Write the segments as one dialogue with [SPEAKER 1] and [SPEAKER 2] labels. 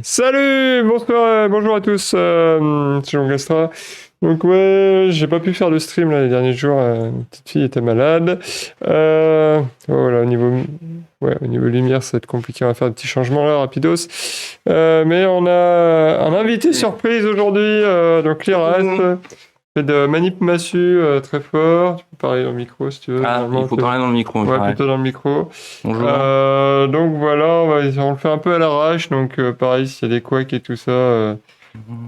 [SPEAKER 1] Salut, bonsoir, bonjour à tous, c'est Jean Gastra. Donc ouais, j'ai pas pu faire de stream là, les derniers jours, ma petite fille était malade. Voilà, au niveau lumière, ça va être compliqué, on va faire des petits changements là, rapidos. Mais on a un invité surprise aujourd'hui, donc Liras, fait de manip massue très fort. Tu peux parler dans le micro si tu veux.
[SPEAKER 2] Ah, il faut parler dans le micro.
[SPEAKER 1] Ouais, plutôt dans le micro.
[SPEAKER 2] Bonjour.
[SPEAKER 1] Donc voilà, on le fait un peu à l'arrache. Donc pareil, s'il y a des couacs et tout ça,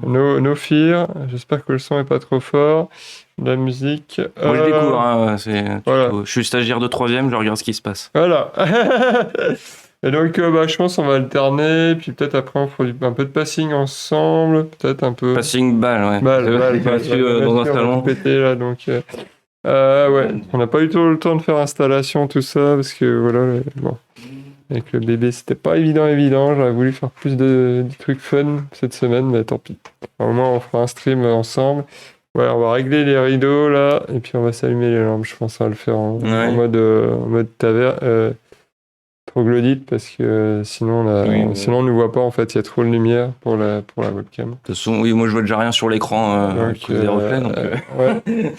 [SPEAKER 1] no fear. J'espère que le son est pas trop fort. La musique.
[SPEAKER 2] Moi, je découvre. Hein,
[SPEAKER 1] voilà.
[SPEAKER 2] Je suis stagiaire de 3e, je regarde ce qui se passe.
[SPEAKER 1] Voilà. Et donc, je pense qu'on va alterner. Puis peut-être après, on fera un peu de passing ensemble. Peut-être un peu.
[SPEAKER 2] Passing balle, ouais.
[SPEAKER 1] Balle,
[SPEAKER 2] Dans un salon.
[SPEAKER 1] Pété, là, donc. Ouais, on n'a pas eu tout le temps de faire installation, tout ça, parce que voilà, bon, avec le bébé, c'était pas évident. J'aurais voulu faire plus de trucs fun cette semaine, mais tant pis. Au moins, on fera un stream ensemble. Ouais, on va régler les rideaux là, et puis on va s'allumer les lampes. Je pense qu'on va le faire en mode taverne, troglodyte, parce que sinon, sinon on ne nous voit pas en fait. Il y a trop de lumière pour la webcam.
[SPEAKER 2] De toute façon, oui, moi je vois déjà rien sur l'écran à cause des reflets. Donc,
[SPEAKER 1] ouais.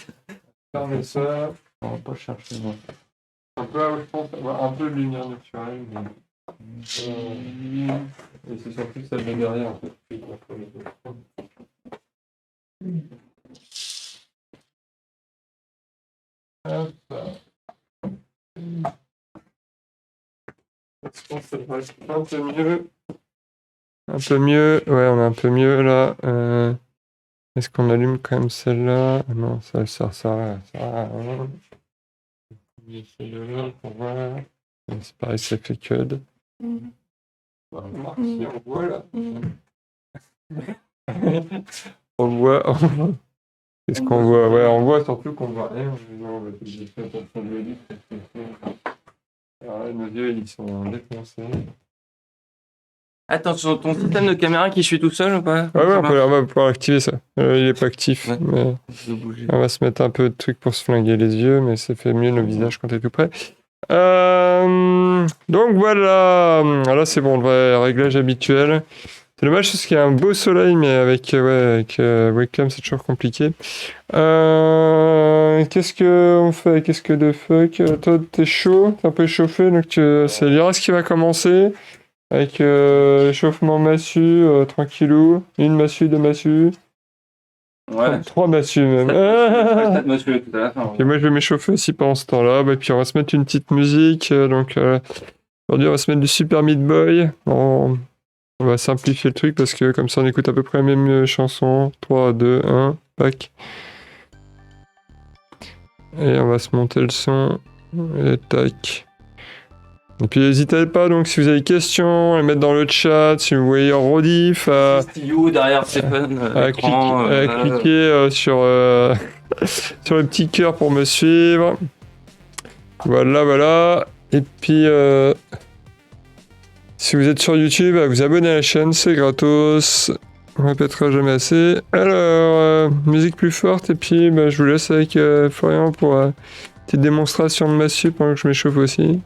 [SPEAKER 1] Fermez ça. On va pas chercher. Je pense, un peu de lumière naturelle. Et c'est surtout celle de derrière, en fait. Hop. Je pense que ça devrait être un peu mieux. Un peu mieux. Ouais, on est un peu mieux là. Est-ce qu'on allume quand même celle-là? Non, ça sert à rien. Celle-là pour voir. C'est pareil, ça fait code. On voit là. On voit. Qu'est-ce qu'on voit? Ouais, on voit surtout qu'on voit rien. Alors là, nos yeux, ils sont défoncés.
[SPEAKER 2] Attends, ton système de caméra qui suit tout seul ou pas?
[SPEAKER 1] Ouais, on va pouvoir activer ça. Il est pas actif.
[SPEAKER 2] Ouais.
[SPEAKER 1] Mais on va se mettre un peu de trucs pour se flinguer les yeux, mais ça fait mieux nos visages quand t'es tout près. Donc voilà. Là, c'est bon, le réglage habituel. C'est dommage parce qu'il y a un beau soleil, mais avec webcam, c'est toujours compliqué. Qu'est-ce qu'on fait? Qu'est-ce que de fuck? Toi, t'es chaud? T'es un peu échauffé, donc c'est Liras qui va commencer. Avec échauffement massue, tranquillou. Une massue, deux massues.
[SPEAKER 2] Ouais.
[SPEAKER 1] Trois massues même.
[SPEAKER 2] Cette massue tout à la fin.
[SPEAKER 1] Et moi, je vais m'échauffer aussi pendant ce temps-là. Et puis, on va se mettre une petite musique. Donc, aujourd'hui, on va se mettre du Super Meat Boy. On va simplifier le truc parce que comme ça, on écoute à peu près la même chanson. 3, 2, 1, pack. Et on va se monter le son. Et tac. Et puis n'hésitez pas, donc si vous avez des questions, à les mettre dans le chat, si vous voyez en rediff, à
[SPEAKER 2] derrière Stephen,
[SPEAKER 1] cliquer sur le petit cœur pour me suivre. Voilà. Et puis, si vous êtes sur YouTube, à vous abonner à la chaîne, c'est gratos. On répétera jamais assez. Alors, musique plus forte, et puis je vous laisse avec Florian pour une petite démonstration de massue pendant que je m'échauffe aussi.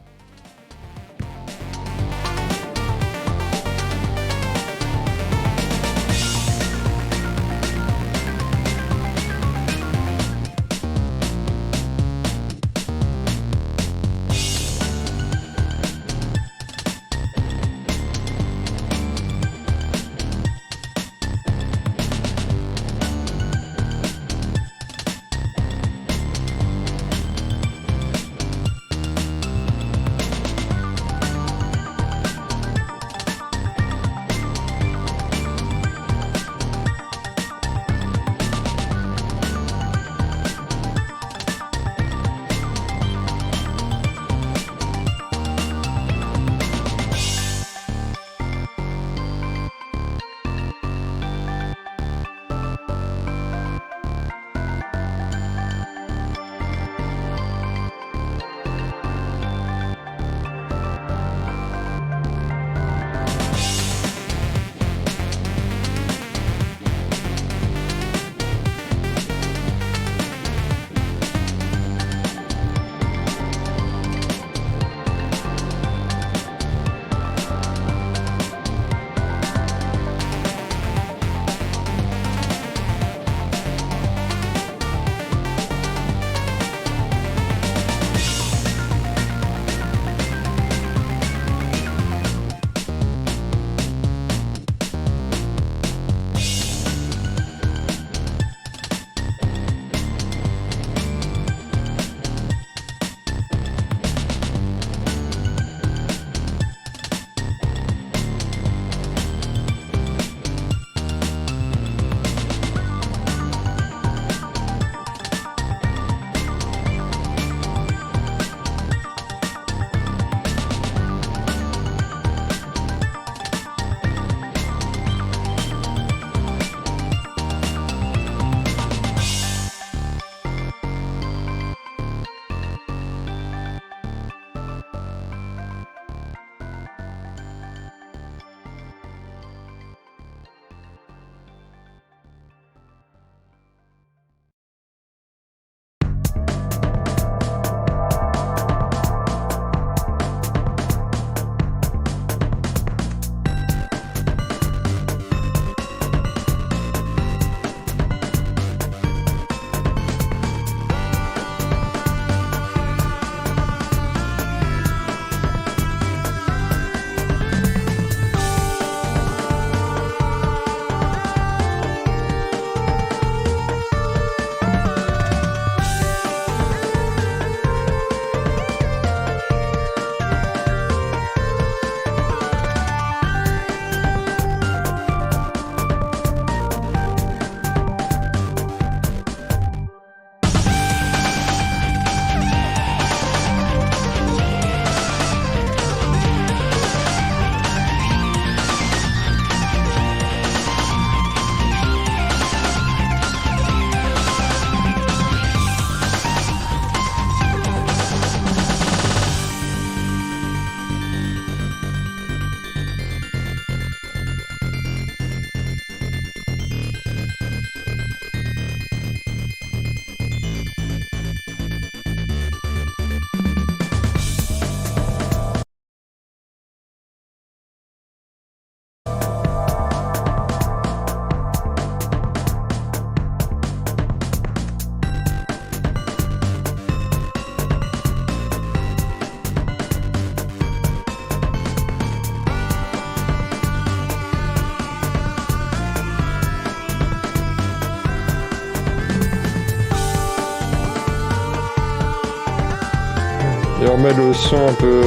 [SPEAKER 1] on met le son un peu...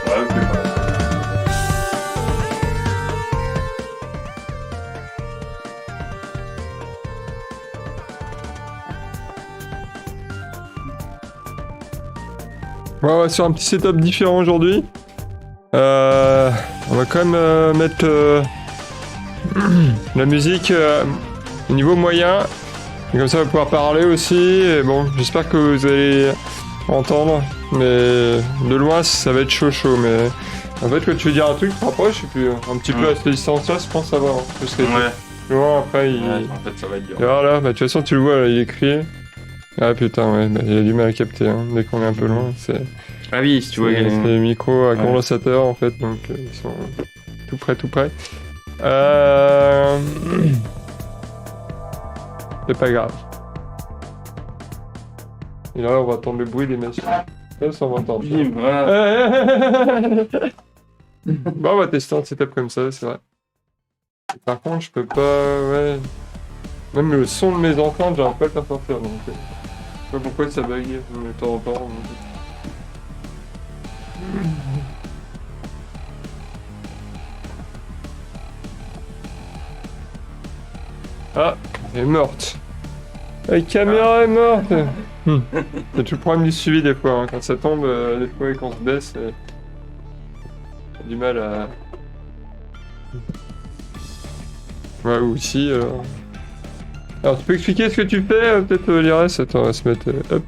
[SPEAKER 2] Ouais, ok.
[SPEAKER 1] Ouais, on va sur un petit setup différent aujourd'hui. On va quand même mettre la musique au niveau moyen. Et comme ça, on va pouvoir parler aussi. Et bon, j'espère que vous allez entendre. Mais de loin, ça va être chaud. Mais en fait, quand tu veux dire un truc, tu te rapproches. Et puis un petit peu à cette distance-là, je pense que ça va. Hein, parce que plus loin, après, il...
[SPEAKER 2] Ouais, en fait, ça va être dur.
[SPEAKER 1] Et voilà, bah, de toute façon, tu le vois, là, il est crié. Ah putain, ouais, bah, il a du mal à capter. Hein. Dès qu'on est un peu loin, c'est...
[SPEAKER 2] Ah oui, si tu vois.
[SPEAKER 1] C'est des micros à condensateur en fait, donc ils sont tout près. C'est pas grave. Et là on va entendre le bruit des machines. Ça on va entendre.
[SPEAKER 2] Bim, voilà.
[SPEAKER 1] Bon, on va tester un setup comme ça, c'est vrai. Et par contre je peux pas... Ouais. Même le son de mes enceintes, j'arrive pas à le faire sortir, donc... Je sais pas pourquoi ça bug de temps en temps. Ah, elle est morte. La caméra est morte. C'est tout le problème du suivi des fois. Hein. Quand ça tombe, des fois quand on se baisse, on a du mal à... Ouais, ou aussi... Alors, tu peux expliquer ce que tu fais, peut-être, l'IRS? Attends, on va se mettre... hop.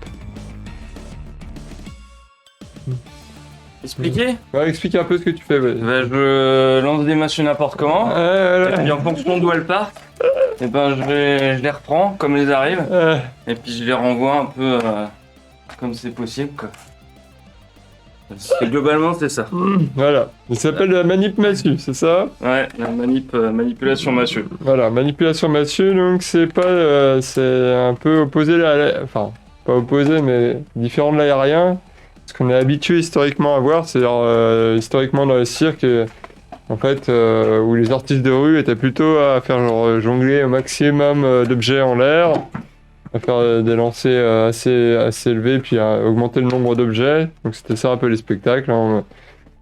[SPEAKER 2] Expliquer?
[SPEAKER 1] Ouais, explique un peu ce que tu fais, ouais.
[SPEAKER 2] Ben, je lance des machines n'importe comment. Et puis en fonction d'où elles partent, et ben je les reprends comme elles arrivent. Et puis je les renvoie un peu comme c'est possible, quoi. Globalement, c'est ça.
[SPEAKER 1] Voilà. Il s'appelle la manip massue, c'est ça?
[SPEAKER 2] Ouais, la manipulation massue.
[SPEAKER 1] Voilà, manipulation massue, donc c'est pas... c'est un peu opposé enfin, pas opposé, mais différent de l'aérien. Ce qu'on est habitué historiquement à voir, c'est-à-dire historiquement dans le cirque, en fait, où les artistes de rue étaient plutôt à faire genre jongler au maximum d'objets en l'air, à faire des lancers assez élevés, puis à augmenter le nombre d'objets. Donc c'était ça un peu les spectacles. Hein. On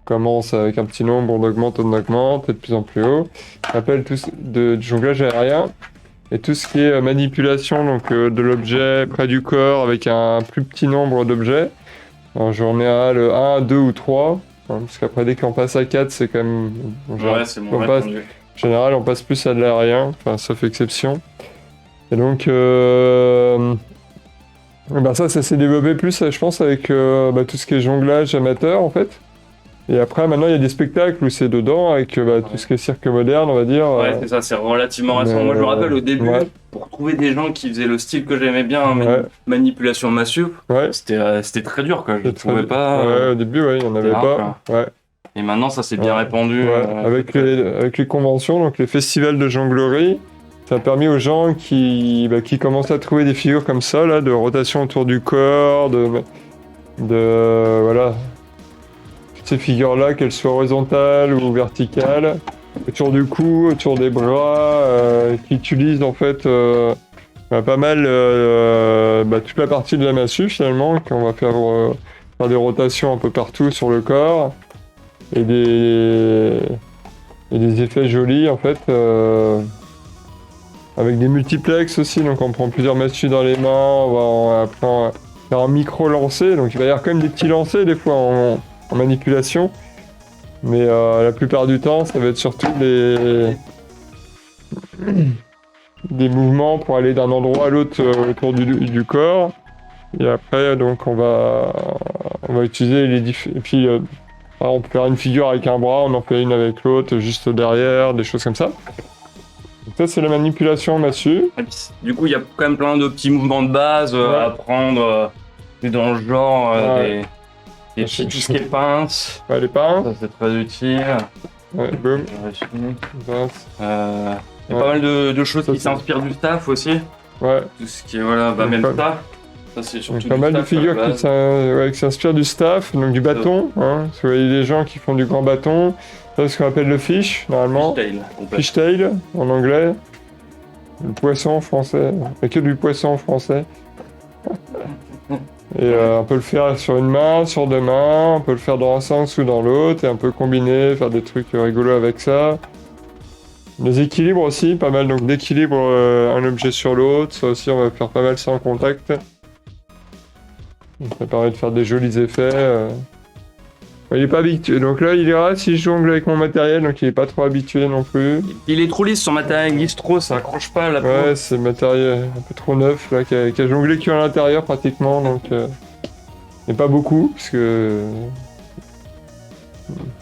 [SPEAKER 1] commence avec un petit nombre, on augmente, et de plus en plus haut. On appelle tout du jonglage aérien. Et tout ce qui est manipulation donc, de l'objet près du corps avec un plus petit nombre d'objets. En général, 1, 2 ou 3, hein, parce qu'après dès qu'on passe à 4, c'est quand même...
[SPEAKER 2] Ouais, c'est bon,
[SPEAKER 1] en général, on passe plus à de l'aérien, enfin, sauf exception. Et donc, ben ça s'est développé plus, je pense, avec tout ce qui est jonglage amateur, en fait. Et après, maintenant, il y a des spectacles où c'est dedans, avec tout ce qui est cirque moderne, on va dire.
[SPEAKER 2] Ouais, c'est ça, c'est relativement récent. Moi, je me rappelle au début, pour trouver des gens qui faisaient le style que j'aimais bien, manipulation massue, c'était très dur, quoi. Je trouvais pas...
[SPEAKER 1] Ouais, au début, il n'y en avait pas. Ouais.
[SPEAKER 2] Et maintenant, ça s'est bien répandu.
[SPEAKER 1] Avec les conventions, donc les festivals de jonglerie, ça a permis aux gens qui commencent à trouver des figures comme ça, là, de rotation autour du corps, voilà... Ces figures-là, qu'elles soient horizontales ou verticales, autour du cou, autour des bras, qui utilisent en fait pas mal toute la partie de la massue finalement, qu'on va faire des rotations un peu partout sur le corps, et des effets jolis en fait, avec des multiplex aussi, donc on prend plusieurs massues dans les mains, on va faire un micro-lancer, donc il va y avoir quand même des petits lancers des fois en manipulation, mais la plupart du temps ça va être surtout des mouvements pour aller d'un endroit à l'autre autour du corps, et après donc on va utiliser et puis on peut faire une figure avec un bras, on en fait une avec l'autre juste derrière, des choses comme ça. Donc ça c'est la manipulation massue.
[SPEAKER 2] Du coup il y a quand même plein de petits mouvements de base à apprendre dans le genre tout ce qui est pince.
[SPEAKER 1] Ouais, les pinces.
[SPEAKER 2] Ça c'est très utile.
[SPEAKER 1] Ouais, boum.
[SPEAKER 2] Il y a pas mal de choses qui s'inspirent du staff aussi.
[SPEAKER 1] Ouais.
[SPEAKER 2] Tout ce qui est même staff. Ça c'est surtout
[SPEAKER 1] pas mal de figures qui s'inspirent du staff, donc du bâton. Hein, parce que vous voyez des gens qui font du grand bâton. Ça c'est ce qu'on appelle le fish normalement. Fishtail en anglais. Le poisson en français. Il n'y a que du poisson en français. Et on peut le faire sur une main, sur deux mains, on peut le faire dans un sens ou dans l'autre, et un peu combiner, faire des trucs rigolos avec ça. Les équilibres aussi, pas mal donc d'équilibre un objet sur l'autre, ça aussi on va faire pas mal ça en contact. Ça permet de faire des jolis effets. Il est pas habitué, donc là il ira si je jongle avec mon matériel, donc il est pas trop habitué non plus.
[SPEAKER 2] Il est trop lisse, son matériel glisse trop, ça accroche pas la peau.
[SPEAKER 1] Ouais, c'est le matériel un peu trop neuf là, qui a jonglé que à l'intérieur pratiquement, donc et pas beaucoup, parce que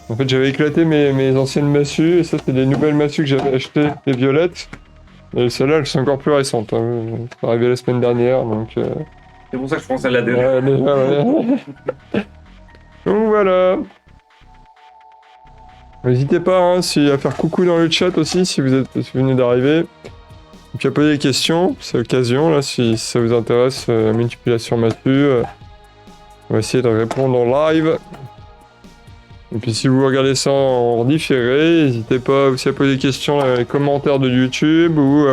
[SPEAKER 1] en fait j'avais éclaté mes anciennes massues, et ça c'est des nouvelles massues que j'avais achetées, les violettes. Et celles-là elles sont encore plus récentes, hein. C'est arrivé la semaine dernière, donc
[SPEAKER 2] C'est pour ça que je pense à la déjà.
[SPEAKER 1] ouais, déjà, ouais. Donc voilà. N'hésitez pas hein, à faire coucou dans le chat aussi si vous venez d'arriver. Et puis à poser des questions, c'est l'occasion là, si ça vous intéresse, manipulation massue. On va essayer de répondre en live. Et puis si vous regardez ça en différé, n'hésitez pas aussi à poser des questions dans les commentaires de YouTube ou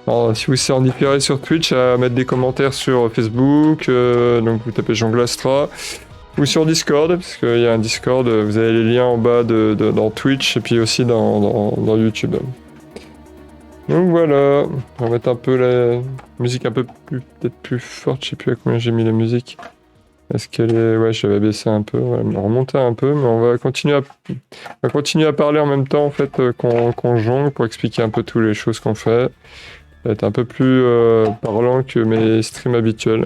[SPEAKER 1] alors, si vous êtes en différé sur Twitch, à mettre des commentaires sur Facebook, donc vous tapez Jean Glastra. Ou sur Discord, parce qu'il y a un Discord, vous avez les liens en bas dans Twitch et puis aussi dans YouTube. Donc voilà, on va mettre un peu la musique un peu plus, peut-être plus forte, je sais plus à combien j'ai mis la musique. Est-ce qu'elle est... Ouais, j'avais baissé un peu, on va remonter un peu, mais on va continuer à parler en même temps en fait qu'on jongle pour expliquer un peu toutes les choses qu'on fait. Ça va être un peu plus parlant que mes streams habituels.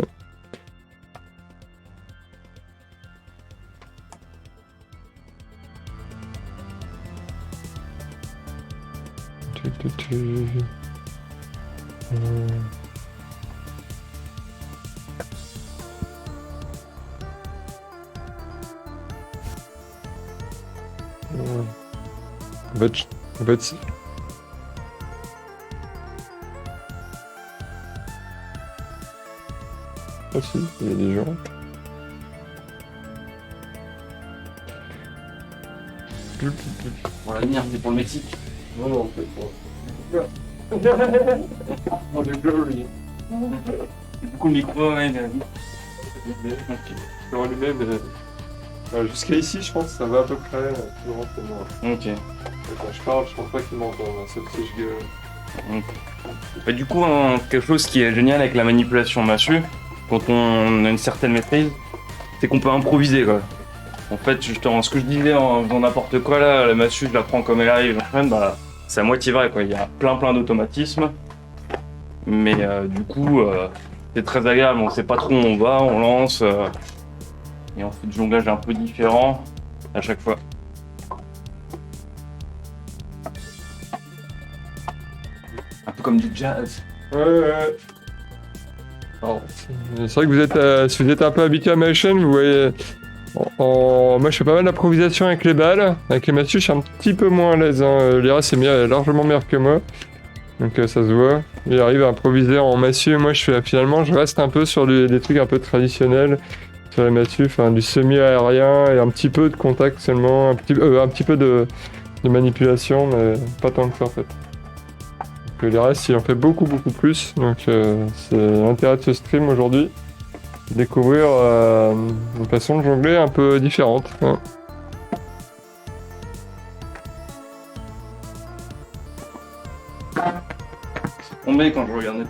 [SPEAKER 1] En fait, ah si, il y a des gens.
[SPEAKER 2] Pour l'avenir, c'est pour le Mexique.
[SPEAKER 1] Non, non, en fait, bon. The glory.
[SPEAKER 2] Du coup, le micro, ouais,
[SPEAKER 1] Je vais rallumer, mais jusqu'à ici, je pense que ça va à peu près.
[SPEAKER 2] Ok.
[SPEAKER 1] Quand je parle, je pense pas qu'ils m'entendent, sauf si je gueule.
[SPEAKER 2] Bah, du coup, quelque chose qui est génial avec la manipulation massue, quand on a une certaine maîtrise, c'est qu'on peut improviser, quoi. En fait, justement, ce que je disais en faisant n'importe quoi là, la massue, je la prends comme elle arrive, bah, c'est à moitié vrai, quoi. Il y a plein d'automatismes, mais du coup, c'est très agréable. On sait pas trop où on va, on lance, et on fait du jonglage un peu différent à chaque fois. Un peu comme du jazz.
[SPEAKER 1] Ouais. Alors, c'est vrai que vous êtes, si vous êtes un peu habitué à ma chaîne, vous voyez. Moi je fais pas mal d'improvisation avec les balles, avec les massues je suis un petit peu moins à l'aise, hein. Lyra c'est largement meilleur que moi, donc ça se voit. Il arrive à improviser en massue, moi finalement je reste un peu sur des trucs un peu traditionnels, sur les massues, enfin du semi-aérien et un petit peu de contact seulement, un petit peu de manipulation, mais pas tant que ça en fait. Donc les restes il en fait beaucoup plus, donc c'est l'intérêt de ce stream aujourd'hui. Découvrir une façon de jongler un peu différente. Hein.
[SPEAKER 2] C'est tombé quand je regardais.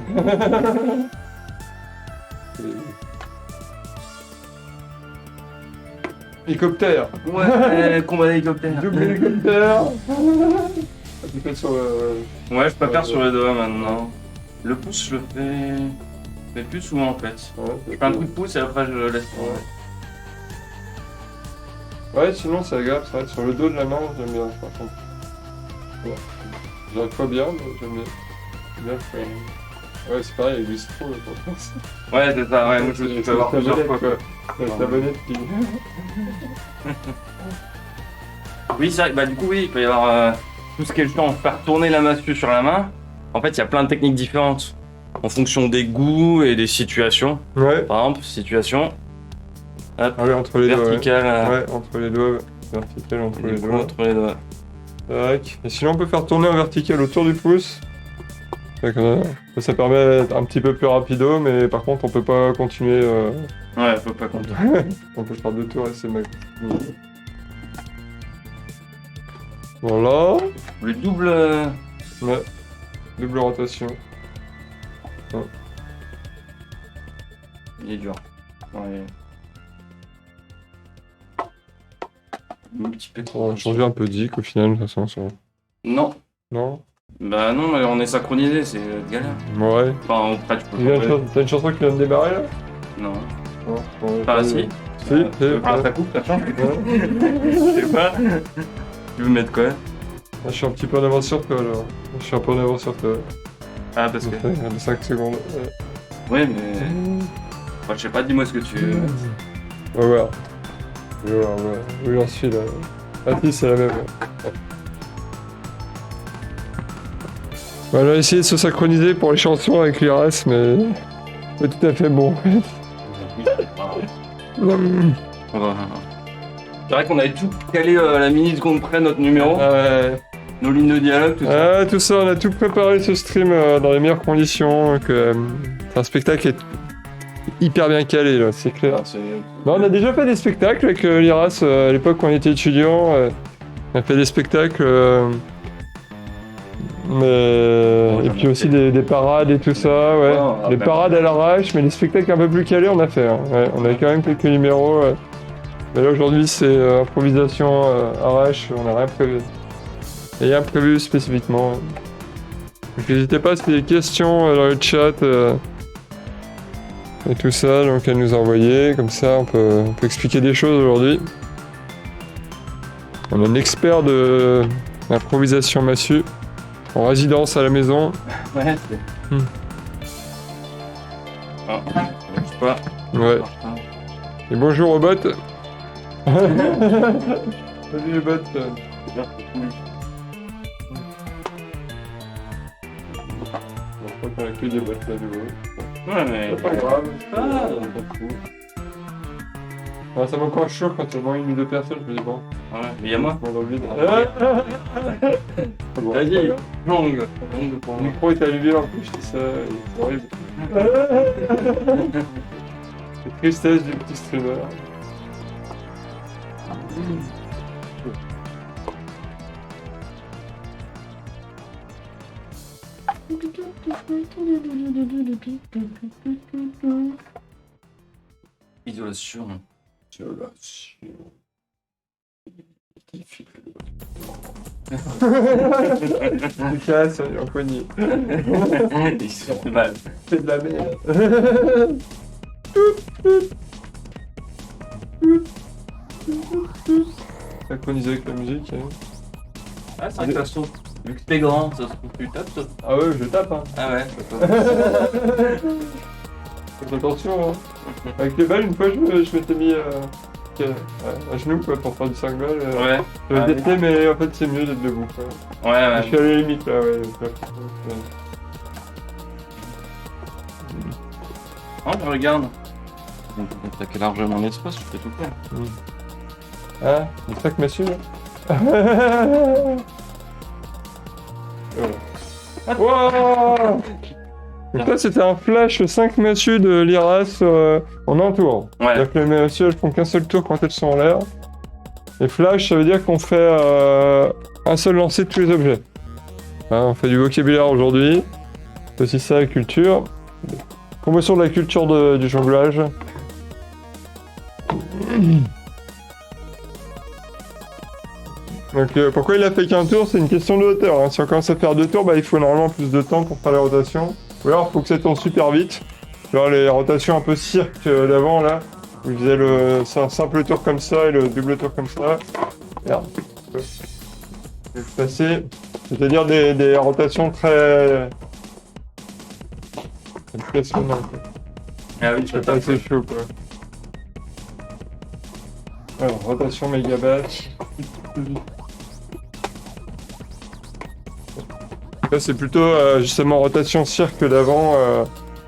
[SPEAKER 1] Hélicoptère.
[SPEAKER 2] Ouais, combat d'hélicoptère.
[SPEAKER 1] Double hélicoptère. Tu fais sur
[SPEAKER 2] Ouais, je peux faire sur les doigts maintenant. Le pouce, je le fais plus souvent en fait.
[SPEAKER 1] Ouais,
[SPEAKER 2] Je fais un coup de pouce et après je laisse tomber.
[SPEAKER 1] Ouais, sinon c'est agréable, c'est vrai, sur le dos de la main, j'aime bien, par contre. Ouais. J'arrive pas bien, mais j'aime bien. J'aime bien le faire. Ouais, c'est pareil, il glisse trop, je pense.
[SPEAKER 2] Ouais, c'est ça, ouais, moi je me suis fait avoir plusieurs fois.
[SPEAKER 1] Ta bonnette qui...
[SPEAKER 2] Oui, c'est vrai, bah du coup, oui, il peut y avoir tout ce qui est le temps, faire tourner la massue sur la main. En fait, il y a plein de techniques différentes en fonction des goûts et des situations.
[SPEAKER 1] Ouais.
[SPEAKER 2] Par exemple, situation. Hop,
[SPEAKER 1] Ah ouais, entre les
[SPEAKER 2] verticale.
[SPEAKER 1] doigts. Ouais, entre les doigts. Vertical entre les doigts.
[SPEAKER 2] Entre les doigts.
[SPEAKER 1] Tac. Et sinon, on peut faire tourner en vertical autour du pouce. Ça permet d'être un petit peu plus rapido, mais par contre, on peut pas continuer
[SPEAKER 2] Ouais, faut pas compter.
[SPEAKER 1] On peut faire 2 tours et c'est max. Voilà.
[SPEAKER 2] Le double.
[SPEAKER 1] Ouais. Double rotation.
[SPEAKER 2] Il est dur. Ouais. Un petit peu
[SPEAKER 1] On va changer un peu de zik au final, de toute façon. Ça...
[SPEAKER 2] Non.
[SPEAKER 1] Non?
[SPEAKER 2] Bah non, mais on est synchronisé, c'est galère.
[SPEAKER 1] Ouais.
[SPEAKER 2] Enfin, après, tu peux changer.
[SPEAKER 1] T'as une chanson qui vient de démarrer là?
[SPEAKER 2] Non.
[SPEAKER 1] Non.
[SPEAKER 2] Pas si.
[SPEAKER 1] Si,
[SPEAKER 2] Ça coupe, ça change. Je sais pas. Tu veux mettre quoi?
[SPEAKER 1] Je suis un petit peu en avance sur toi alors. Je suis un peu en avance sur toi.
[SPEAKER 2] Ah, parce que.
[SPEAKER 1] 5 secondes.
[SPEAKER 2] Ouais, mais. Enfin, je sais pas, dis-moi ce que tu veux.
[SPEAKER 1] On va voir. Oui, j'en suis là. Ah si, c'est la même. On a essayé de se synchroniser pour les chansons avec l'IRS, mais pas tout à fait bon.
[SPEAKER 2] C'est vrai qu'on avait tout calé à la minute seconde près notre numéro, nos lignes de dialogue, tout ça.
[SPEAKER 1] Ah, tout ça, on a tout préparé ce stream dans les meilleures conditions. C'est un spectacle est hyper bien calé là, c'est clair. Non, on a déjà fait des spectacles avec l'IRAS à l'époque où on était étudiant. On a fait des spectacles. Et puis aussi des parades et tout ça, ouais. Des parades à l'arrache, mais les spectacles un peu plus calés on a fait. Hein. Ouais, on a quand même quelques numéros. Mais là aujourd'hui c'est improvisation arrache, on n'a rien prévu. Il n'y a rien prévu spécifiquement. Donc n'hésitez pas si des questions dans le chat et tout ça, donc à nous envoyer, comme ça on peut expliquer des choses aujourd'hui. On a un expert de l'improvisation massue. En résidence à la maison.
[SPEAKER 2] Ouais, c'est. Ah, je sais pas.
[SPEAKER 1] Ouais. Et bonjour au bot. Salut les bots. Je crois qu'on a que des bots là nouveau.
[SPEAKER 2] Ouais, mais.
[SPEAKER 1] C'est pas grave. Ah, ça m'encore chaud quand il y a moins une ou deux personnes, je me dis bon.
[SPEAKER 2] Ouais, mais y'a moi.
[SPEAKER 1] Dans le vide.
[SPEAKER 2] Vas-y, longue.
[SPEAKER 1] Le micro est allumé en plus, c'est ça, c'est horrible. C'est tristesse du petit streamer.
[SPEAKER 2] Isolation.
[SPEAKER 1] Casse, en poignée.
[SPEAKER 2] Il se fait mal.
[SPEAKER 1] C'est de la merde. Synchronisé avec la musique. Hein.
[SPEAKER 2] Ah, c'est vrai que ça saute. Vu que t'es grand, ça se trouve tu tapes, ça.
[SPEAKER 1] Ah ouais, je tape. Hein.
[SPEAKER 2] Ah ouais,
[SPEAKER 1] Faites attention. Hein. Avec les balles, une fois, je m'étais mis à genoux quoi, pour faire du 5 balles.
[SPEAKER 2] Ouais.
[SPEAKER 1] J'avais testé, mais en fait, c'est mieux d'être debout. Quoi.
[SPEAKER 2] Ouais.
[SPEAKER 1] Je suis à la limite là, ouais.
[SPEAKER 2] Oh, je regarde. On peut attaquer largement l'espace, je fais tout faire.
[SPEAKER 1] Ah, le sac massue là. Wow. Donc là c'était un flash 5 massues de l'IRAS en un tour.
[SPEAKER 2] Ouais.
[SPEAKER 1] C'est-à-dire que les massues elles font qu'un seul tour quand elles sont en l'air. Et flash ça veut dire qu'on fait un seul lancer de tous les objets. Hein, on fait du vocabulaire aujourd'hui. C'est aussi ça la culture. Promotion de la culture du jonglage. Donc pourquoi il a fait qu'un tour, c'est une question de hauteur. Hein. Si on commence à faire 2 tours, bah, il faut normalement plus de temps pour faire la rotation. Ou alors il faut que ça tourne super vite. Genre les rotations un peu cirque d'avant là, où il faisait un simple tour comme ça et le double tour comme ça. Merde. Je vais passer. C'est-à-dire des rotations très impressionnantes.
[SPEAKER 2] Ah oui,
[SPEAKER 1] C'est pas assez chaud quoi. Alors, rotation méga basse. Là c'est plutôt justement rotation cirque d'avant.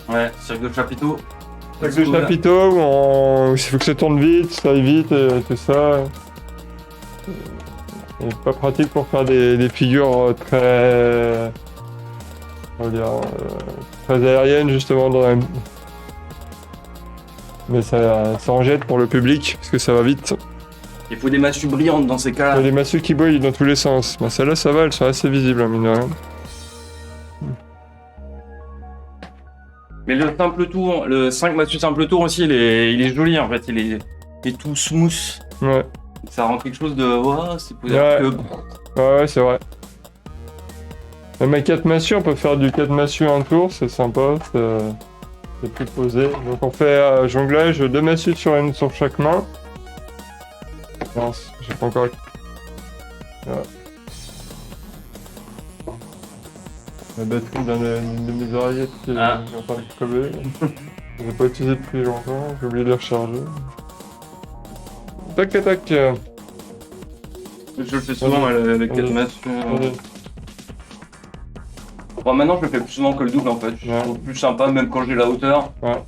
[SPEAKER 2] Ouais, cirque de chapiteau.
[SPEAKER 1] Cirque de chapiteau où il faut que ça tourne vite, ça aille vite et tout ça. Et pas pratique pour faire des figures très... on va dire, très aériennes justement dans la... Mais ça en jette pour le public, parce que ça va vite.
[SPEAKER 2] Il faut des massues brillantes dans ces
[SPEAKER 1] Il y
[SPEAKER 2] cas-là.
[SPEAKER 1] a des massues qui brillent dans tous les sens. Bah, celles-là, ça va, elles sont assez visibles, hein, mine de rien.
[SPEAKER 2] Mais le simple tour, le 5 massues simple tour aussi, il est joli en fait, il est tout smooth.
[SPEAKER 1] Ouais,
[SPEAKER 2] Ça rend quelque chose de... Wow, c'est posé
[SPEAKER 1] Ouais.
[SPEAKER 2] que...
[SPEAKER 1] ouais, c'est vrai. Même à 4 massues, on peut faire du 4 massues un tour, c'est sympa, c'est plus posé. Donc on fait jonglage, 2 massues sur chaque main. Non, j'ai pas encore... Voilà. La batterie d'une de mes oreillettes qui est
[SPEAKER 2] Ah.
[SPEAKER 1] en train de crever. Je l'ai pas utilisé depuis longtemps, j'ai oublié de les recharger. Tac tac tac.
[SPEAKER 2] Je le fais souvent avec 4
[SPEAKER 1] Vas-y.
[SPEAKER 2] massues.
[SPEAKER 1] Allez.
[SPEAKER 2] Bon, maintenant je le fais plus souvent que le double en fait. Je
[SPEAKER 1] Ouais.
[SPEAKER 2] trouve plus sympa même quand j'ai la hauteur.
[SPEAKER 1] Ouais.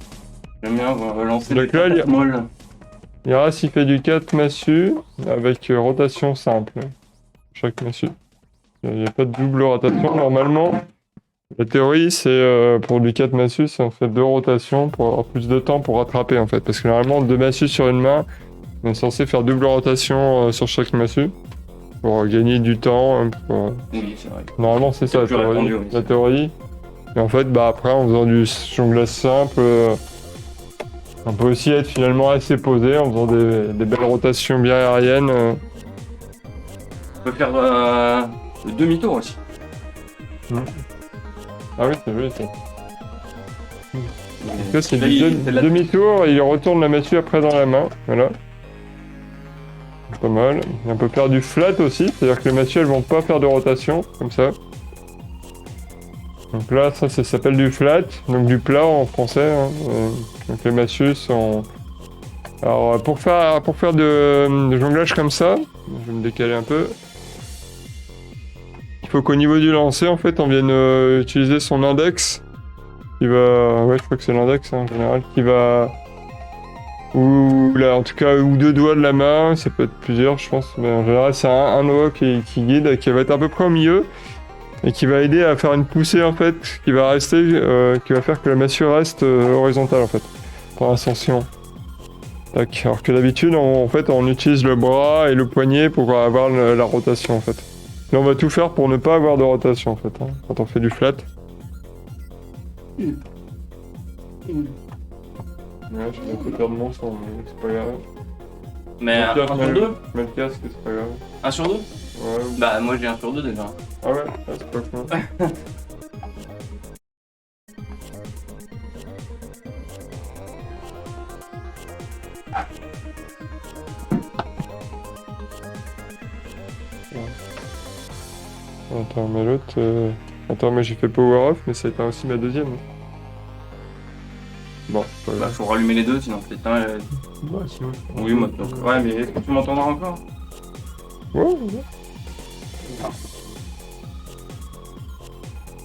[SPEAKER 2] J'aime bien lancer
[SPEAKER 1] Donc
[SPEAKER 2] les
[SPEAKER 1] là, il y a-
[SPEAKER 2] patates molles.
[SPEAKER 1] Yaras il fait du 4 massues avec rotation simple. Chaque massue. Il n'y a pas de double rotation normalement. La théorie c'est pour du 4 massues, c'est on fait 2 rotations pour avoir plus de temps pour rattraper en fait. Parce que normalement 2 massues sur une main, on est censé faire double rotation sur chaque massue. Pour gagner du temps.
[SPEAKER 2] Oui, c'est vrai.
[SPEAKER 1] Normalement c'est ça la
[SPEAKER 2] plus
[SPEAKER 1] théorie.
[SPEAKER 2] répandu, oui.
[SPEAKER 1] La théorie. Et en fait bah après en faisant du jonglage simple. On peut aussi être finalement assez posé en faisant des belles rotations bien aériennes.
[SPEAKER 2] On peut faire le demi-tour aussi.
[SPEAKER 1] Ah oui, c'est joli ça. Ça, c'est
[SPEAKER 2] Là,
[SPEAKER 1] du
[SPEAKER 2] c'est la-
[SPEAKER 1] demi-tour et il retourne la massue après dans la main. Voilà. Pas mal. Et on peut faire du flat aussi, c'est-à-dire que les massues elles vont pas faire de rotation, comme ça. Donc là, ça s'appelle du flat, donc du plat en français. Hein. Donc les massues sont... Alors pour faire de jonglage comme ça, je vais me décaler un peu. Il faut qu'au niveau du lancer, en fait, on vienne utiliser son index. Qui va... Ouais, je crois que c'est l'index hein, en général. Qui va... Ou là, en tout cas, ou 2 doigts de la main. Ça peut être plusieurs, je pense. Mais en général, c'est un doigt qui guide, qui va être à peu près au milieu. Et qui va aider à faire une poussée, en fait. Qui va rester... qui va faire que la massue reste horizontale, en fait. Pour l'ascension. Tac. Alors que d'habitude, en fait, on utilise le bras et le poignet pour avoir la rotation, en fait. Là, on va tout faire pour ne pas avoir de rotation en fait, hein, quand on fait du flat. Ouais, je vais un peu perdre mon son, mais c'est pas grave.
[SPEAKER 2] Mais un sur deux
[SPEAKER 1] Mets le casque, c'est pas grave.
[SPEAKER 2] 1 sur 2
[SPEAKER 1] Ouais.
[SPEAKER 2] Bah moi j'ai 1 sur 2 déjà.
[SPEAKER 1] Ah ouais, c'est pas cool. Attends, mais l'autre... Attends, mais j'ai fait power off, mais ça a été aussi ma deuxième. Bon, c'est pas
[SPEAKER 2] Bah
[SPEAKER 1] grave.
[SPEAKER 2] faut rallumer les deux sinon t'éteins.
[SPEAKER 1] Ouais, sinon...
[SPEAKER 2] Oui moi donc. Ouais mais est-ce que tu m'entendras encore?
[SPEAKER 1] Ouais.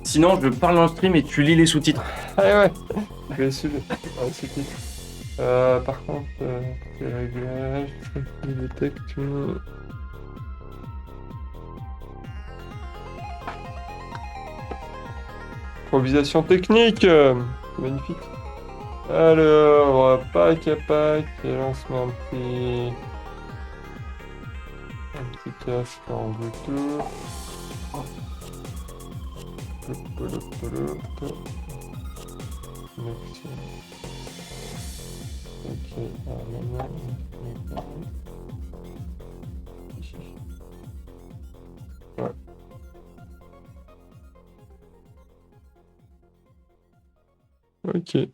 [SPEAKER 2] Sinon je parle dans le stream et tu lis les sous-titres.
[SPEAKER 1] Allez, ouais. Je vais suivre. Ouais, c'est qui. Par contre, les réglages, bibliothèque, improvisation technique, magnifique. Alors, pack à pack, et là on se met un petit casque en Bluetooth. Connexion. Ok, alors maintenant... Ouais. Ok.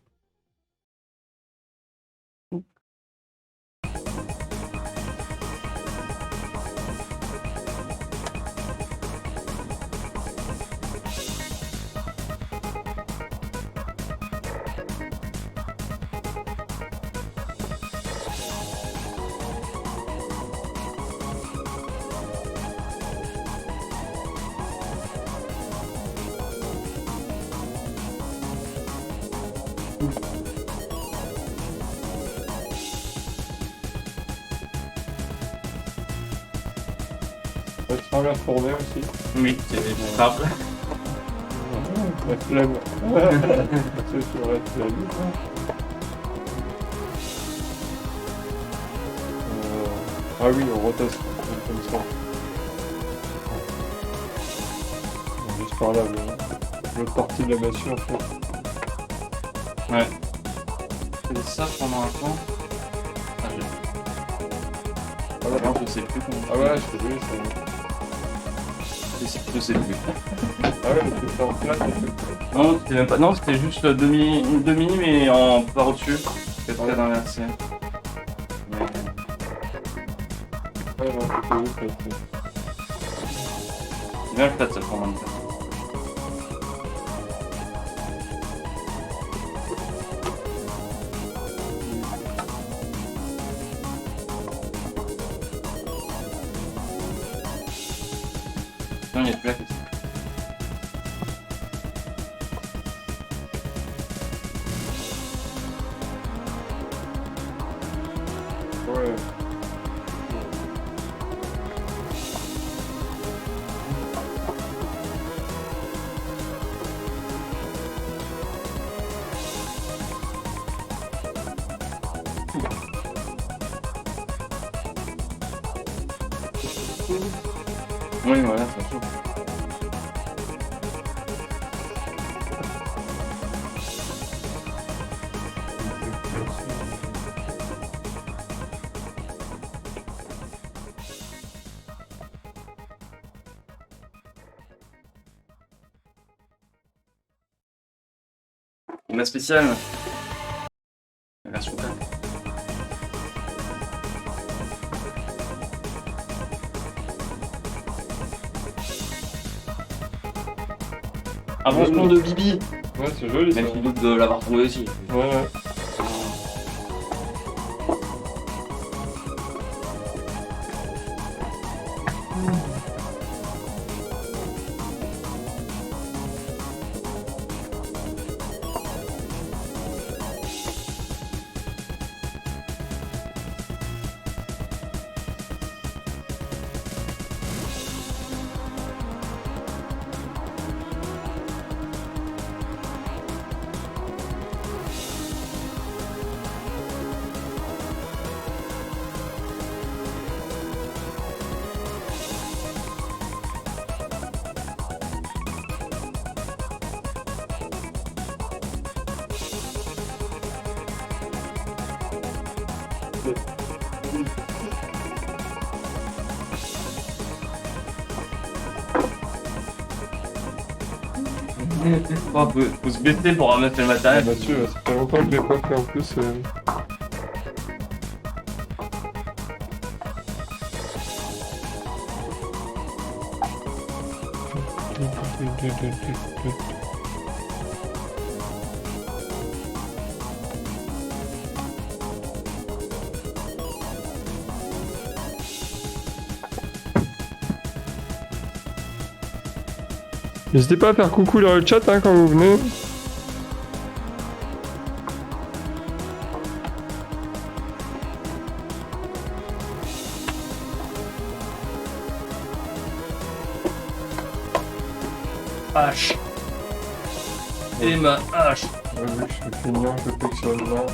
[SPEAKER 1] On va bien tourner aussi.
[SPEAKER 2] Oui, c'est des frappes.
[SPEAKER 1] La flemme. C'est sur la flemme. Ah oui, on reteste comme ça. Juste par là, l'autre partie de la massue en fait.
[SPEAKER 2] Ouais. Je fais ça pendant un temps. Ah, je sais plus comment.
[SPEAKER 1] Ah ouais, je t'ai vu ça.
[SPEAKER 2] Je sais plus.
[SPEAKER 1] Ah ouais, mais tu fais en plat,
[SPEAKER 2] Non, c'était même pas. Non, c'était juste une demi mais en par au-dessus. Peut-être
[SPEAKER 1] Ouais.
[SPEAKER 2] inversé. Mais...
[SPEAKER 1] Ouais, non, c'était ouf, là.
[SPEAKER 2] C'est bien le plat, ça prend moins de temps. Non, il y a plus la question.
[SPEAKER 1] Ouais.
[SPEAKER 2] Oui, voilà, ça chauffe. La spéciale. La version table. Avancement de Bibi.
[SPEAKER 1] Ouais, c'est joli ça.
[SPEAKER 2] Même s'il doute de l'avoir trouvé aussi.
[SPEAKER 1] Ouais, ouais.
[SPEAKER 2] Oh, faut se baisser pour ramasser le
[SPEAKER 1] Ah,
[SPEAKER 2] matériel.
[SPEAKER 1] Mathieu, ça fait longtemps que je l'ai pas fait en plus. N'hésitez pas à faire coucou dans le chat hein, quand vous venez.
[SPEAKER 2] Hache. Et ma hache.
[SPEAKER 1] Ouais, vu que je suis feignant, je fais que sur le blanc.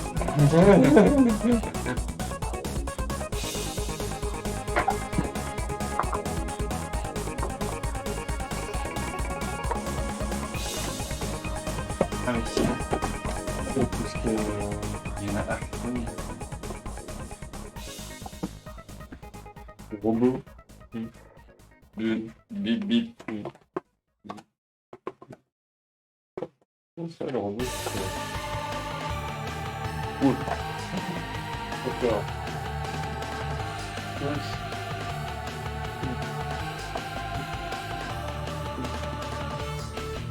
[SPEAKER 2] Ah, mais si.
[SPEAKER 1] Et tout ce qui est...
[SPEAKER 2] Il y en a hache.
[SPEAKER 1] robot.
[SPEAKER 2] Bip bip.
[SPEAKER 1] Ça, le robot, c'est... Cool. Trop fort.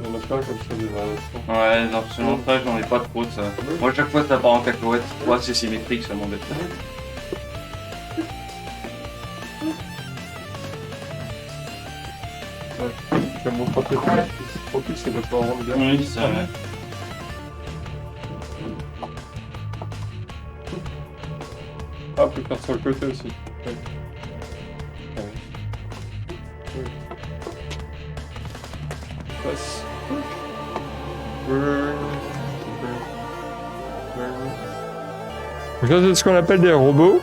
[SPEAKER 1] Il y en a pas comme ça des variations.
[SPEAKER 2] Ouais, non, absolument pas, j'en ai pas trop de ça. Moi, à chaque fois, ça part en cacahuète. Ouais, c'est symétrique, ça m'embête.
[SPEAKER 1] Je vais montrer un peu trop plus, ça doit pas rendre bien.
[SPEAKER 2] Oui, ça va.
[SPEAKER 1] Ah, on peut faire sur le côté aussi. Ouais. Ouais. Ouais. Passe. Donc ça, c'est ce qu'on appelle des robots.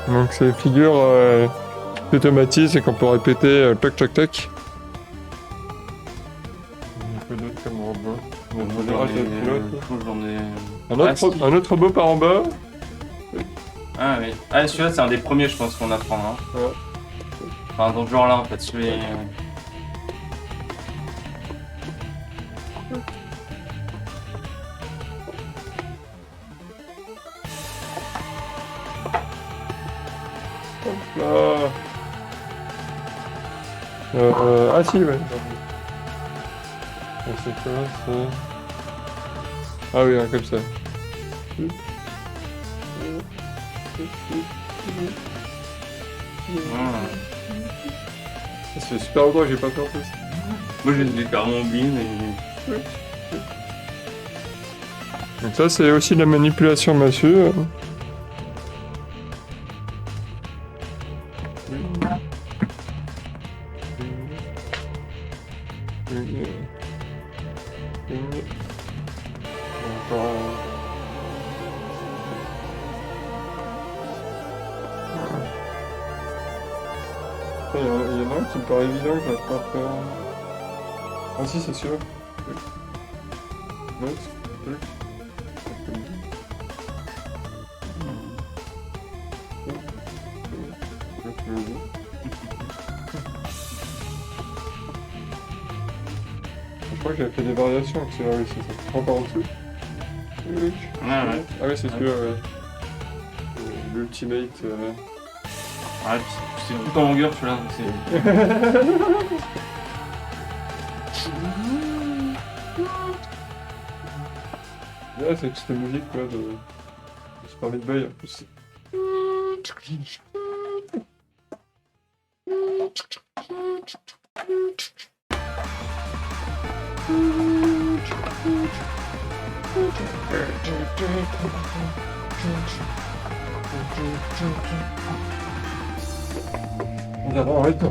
[SPEAKER 1] Donc ces figures automatisent et qu'on peut répéter tac tac tac. Il y a quoi d'autre comme robot? Un autre robot par en bas.
[SPEAKER 2] Ah oui. Ah celui-là c'est un des premiers je pense qu'on apprend. Hein.
[SPEAKER 1] Ouais.
[SPEAKER 2] Enfin dans ce genre là en fait. Celui...
[SPEAKER 1] Ah si, ouais. C'est quoi ça? Ah oui, comme ça. Ça fait super longtemps que j'ai pas fait en plus.
[SPEAKER 2] Moi j'ai carrément oublié mais...
[SPEAKER 1] Donc ça c'est aussi de la manipulation massue. Il y en a un qui me paraît évident que je vais pas faire. Ah si, c'est sûr. Ouais, je crois que j'avais fait des variations avec celui-là aussi, ça. Encore en dessous.
[SPEAKER 2] Ah ouais.
[SPEAKER 1] Ah oui, c'est celui-là, ouais. L'Ultimate.
[SPEAKER 2] Ouais, c'est tout en longueur celui-là, donc c'est...
[SPEAKER 1] Ouais, c'est toute cette musique quoi de Super Meat Boy en plus. On arrête.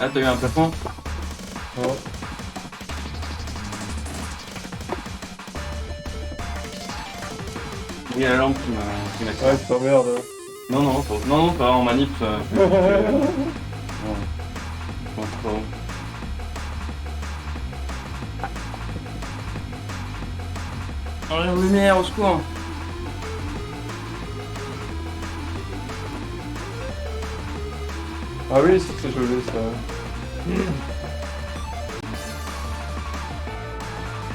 [SPEAKER 2] Ah t'as eu un plafond?
[SPEAKER 1] Ouais.
[SPEAKER 2] Il y a la lampe qui m'a
[SPEAKER 1] Ouais, tu t'emmerdes.
[SPEAKER 2] Non, pas en manip. Non. Je pense pas. Oh la lumière, au secours!
[SPEAKER 1] Ah oui, c'est très joli ça.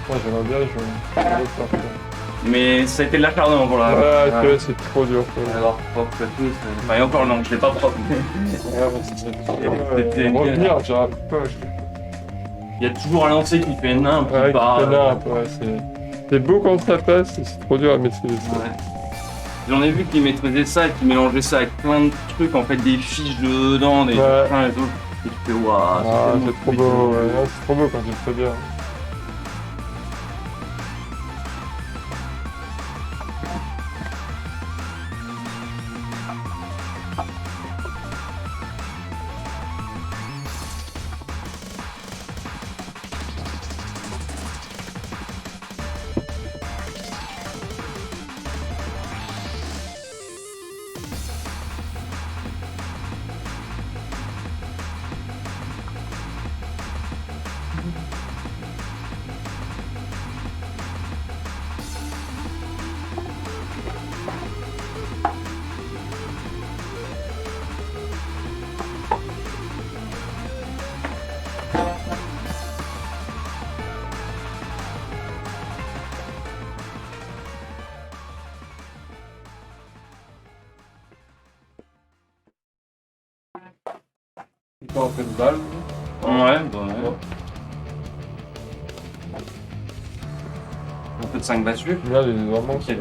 [SPEAKER 1] Ouais, j'aimerais bien jouer.
[SPEAKER 2] Mais ça a été de l'acharnement pour la...
[SPEAKER 1] Ouais, c'est trop dur.
[SPEAKER 2] Alors, propre tout, enfin, et encore non, je l'ai pas propre.
[SPEAKER 1] Revenir, j'arrive pas.
[SPEAKER 2] Il y a toujours un lancer qui fait nain, puis
[SPEAKER 1] Ouais,
[SPEAKER 2] pas...
[SPEAKER 1] c'est beau quand ça passe, c'est trop dur à maîtriser.
[SPEAKER 2] Ouais. J'en ai vu qui maîtrisaient ça et qui mélangeaient ça avec plein de trucs, en fait, des fiches dedans, des machins et tout. Et tu fais waouh,
[SPEAKER 1] c'est trop beau, ouais. C'est trop beau quand tu le fais bien. Pas en fait de balle.
[SPEAKER 2] Ouais, bon, ouais. Un peu de 5 battus.
[SPEAKER 1] Là, il est vraiment
[SPEAKER 2] Ok.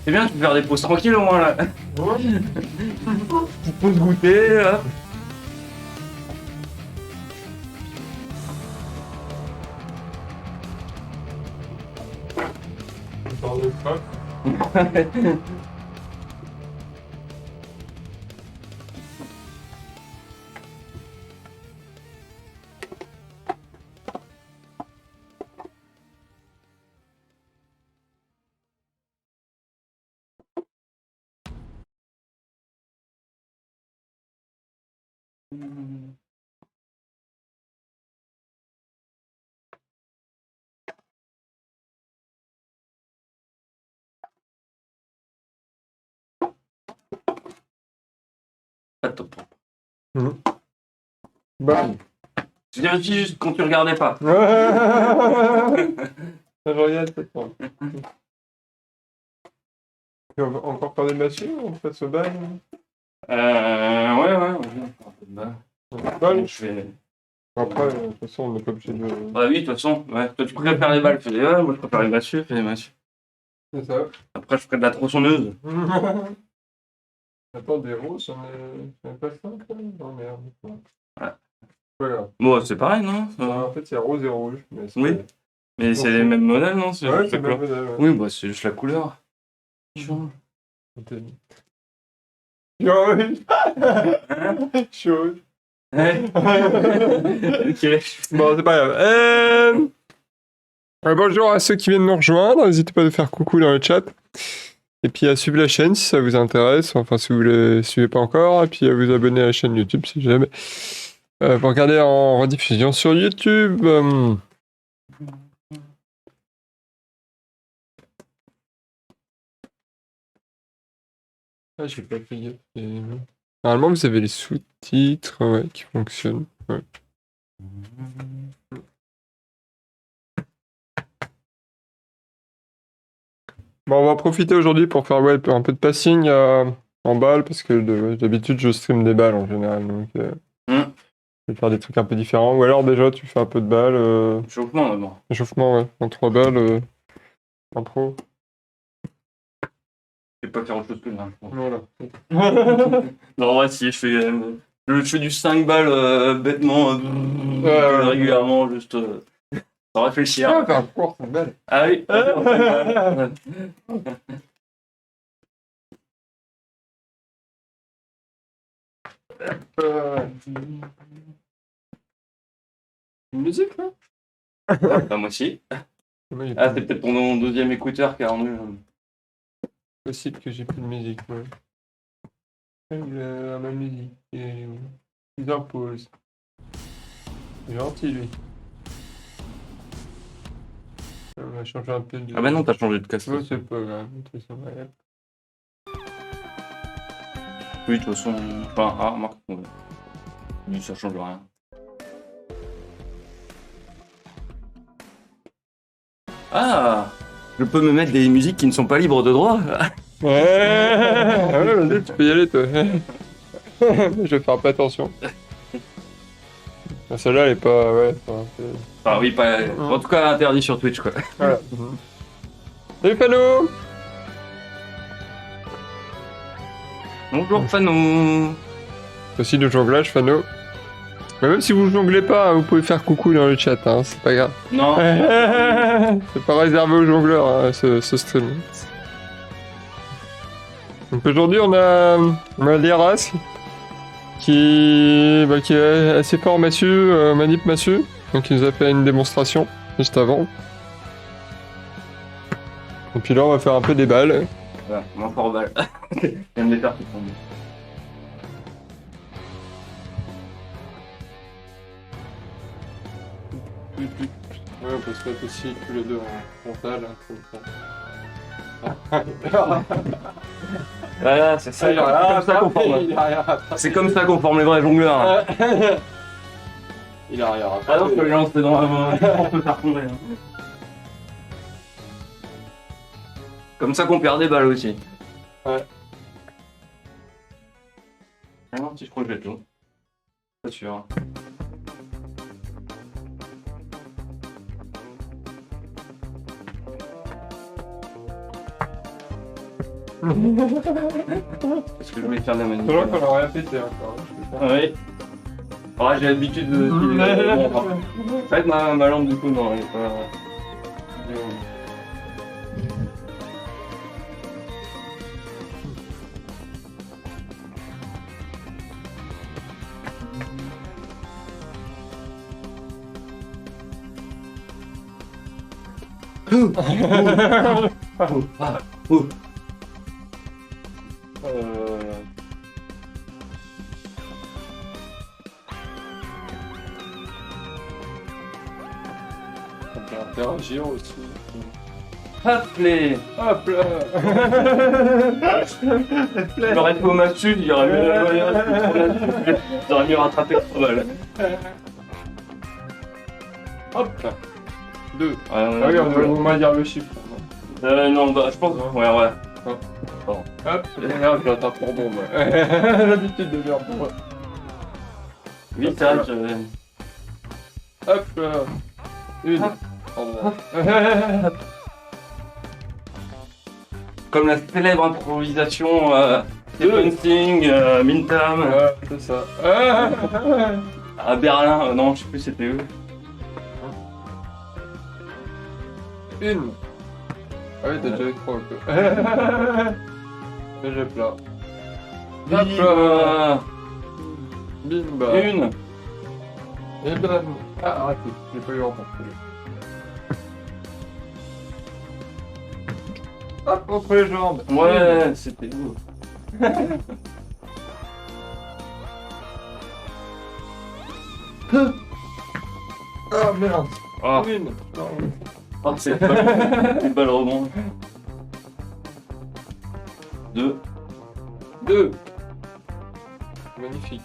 [SPEAKER 2] C'est bien, tu peux faire des pauses tranquilles au moins là. Petite pause goûter là. Pas de top.
[SPEAKER 1] Bah.
[SPEAKER 2] Je vérifie juste quand tu regardais pas.
[SPEAKER 1] Je regarde cette fois. Tu vas encore faire des machines ou on passe au bal?
[SPEAKER 2] Ouais, on va faire un peu de balle.
[SPEAKER 1] Bal.
[SPEAKER 2] Je fais...
[SPEAKER 1] Après, de toute façon, on n'est pas obligé de.
[SPEAKER 2] Bah oui, de toute façon, ouais. Toi tu préfères faire les balles, fais les balles, moi je préfère les massifs, fais les massifs.
[SPEAKER 1] C'est ça.
[SPEAKER 2] Après je ferai de la tronçonneuse.
[SPEAKER 1] Attends, des roses, j'en ai pas 5 là? Non, merde.
[SPEAKER 2] Ouais.
[SPEAKER 1] Voilà.
[SPEAKER 2] Bon, c'est pareil, non?
[SPEAKER 1] En fait, c'est rose et rouge. Mais
[SPEAKER 2] Oui. Mais c'est les mêmes modèles, non?
[SPEAKER 1] Ouais, c'est le même modèle. Ouais.
[SPEAKER 2] Oui, bah c'est juste la couleur. Change.
[SPEAKER 1] Chaud.
[SPEAKER 2] Ouais. Ok.
[SPEAKER 1] Bon, c'est pas grave. Bonjour à ceux qui viennent nous rejoindre. N'hésitez pas à faire coucou dans le chat. Et puis à suivre la chaîne si ça vous intéresse. Enfin, si vous ne le suivez pas encore. Et puis à vous abonner à la chaîne YouTube si jamais. Vous regardez en rediffusion sur YouTube. Ah, j'ai pas fait gaffe. Normalement, vous avez les sous-titres qui fonctionnent. Ouais. Bon, on va profiter aujourd'hui pour faire un peu de passing en balle parce que d'habitude je stream des balles en général. Donc, je vais faire des trucs un peu différents. Ou alors déjà tu fais un peu de balles.
[SPEAKER 2] Échauffement d'abord.
[SPEAKER 1] Échauffement, ouais. En 3 balles en pro.
[SPEAKER 2] Je vais pas faire autre chose que là.
[SPEAKER 1] Voilà.
[SPEAKER 2] Non, ouais, si, je fais du 5 balles bêtement, régulièrement, juste sans réfléchir.
[SPEAKER 1] Ah, faire un cours 5 balles.
[SPEAKER 2] Ah oui.
[SPEAKER 1] Une musique là?
[SPEAKER 2] Bah, moi aussi. Ah, c'est peut-être ton deuxième écouteur qui a rendu.
[SPEAKER 1] Possible que j'ai plus de musique, ouais. Ma musique. Il en pause. C'est gentil lui. On va changer un peu de.
[SPEAKER 2] Ah bah non, t'as changé de casque.
[SPEAKER 1] Ouais, c'est pas grave. Ouais.
[SPEAKER 2] Oui, de toute façon. Enfin, remarque. Oui, ça change rien. Ah! Je peux me mettre des musiques qui ne sont pas libres de droit?
[SPEAKER 1] Ouais, vas-y, tu peux y aller toi. Je vais faire pas attention. Celle-là, elle est pas. Ouais,
[SPEAKER 2] Ah oui, pas. En tout cas, interdit sur Twitch quoi.
[SPEAKER 1] Voilà. Salut Fano!
[SPEAKER 2] Bonjour Fano!
[SPEAKER 1] Aussi de jonglage, Fano. Mais même si vous jonglez pas, vous pouvez faire coucou dans le chat, hein, c'est pas grave.
[SPEAKER 2] Non!
[SPEAKER 1] C'est pas réservé aux jongleurs, hein, ce stream. Donc aujourd'hui, on a Liaras qui est assez fort manip massue. Donc il nous a fait une démonstration juste avant. Et puis là, on va faire un peu des balles.
[SPEAKER 2] Voilà, moins fort balle. J'aime les faire tout tomber.
[SPEAKER 1] Ouais, on peut se mettre aussi tous les deux en frontal.
[SPEAKER 2] Voilà, c'est ça. C'est comme ça qu'on forme les vrais jongleurs.
[SPEAKER 1] Il a rien.
[SPEAKER 2] Ah non, je peux le lancer dans la main. On peut faire tomber. Comme ça qu'on perd des balles aussi.
[SPEAKER 1] Ouais.
[SPEAKER 2] Ah non, si je crois que j'ai tout. Pas sûr. Parce que je voulais faire de la manip.
[SPEAKER 1] Je crois qu'on aurait rien pété encore.
[SPEAKER 2] Oui. Ouais, j'ai l'habitude de. Bon, en fait, ma lampe, du coup, non, elle est pas.
[SPEAKER 1] On peut interagir aussi.
[SPEAKER 2] Hop les.
[SPEAKER 1] Hop là.
[SPEAKER 2] Je l'aurais fait au match sud, il aurait mieux rattrapé que trop mal.
[SPEAKER 1] Hop là. 2.
[SPEAKER 2] Ouais,
[SPEAKER 1] Ah oui, on va dire le chiffre.
[SPEAKER 2] non, bah, je pense. Ouais, ouais.
[SPEAKER 1] Hop, regarde, je l'attrape pour bon, moi. L'habitude de faire pour moi.
[SPEAKER 2] Oui, c'est vrai que.
[SPEAKER 1] Hop là. Une. Pardon.
[SPEAKER 2] Comme la célèbre improvisation sequencing, Mintam,
[SPEAKER 1] Ouais, c'est ça.
[SPEAKER 2] à Berlin, non, je sais plus c'était où.
[SPEAKER 1] Une. Ah oui, t'as déjà eu 3 un peu. Et j'ai plat. Hop là. Bim bam.
[SPEAKER 2] Une.
[SPEAKER 1] Et bam. Ah, arrêtez, j'ai pas eu en porte. Hop, entre les jambes.
[SPEAKER 2] Ouais, c'était où.
[SPEAKER 1] Ah merde.
[SPEAKER 2] Oh,
[SPEAKER 1] Une.
[SPEAKER 2] oh c'est pas une balle rebond. 2.
[SPEAKER 1] 2. Magnifique.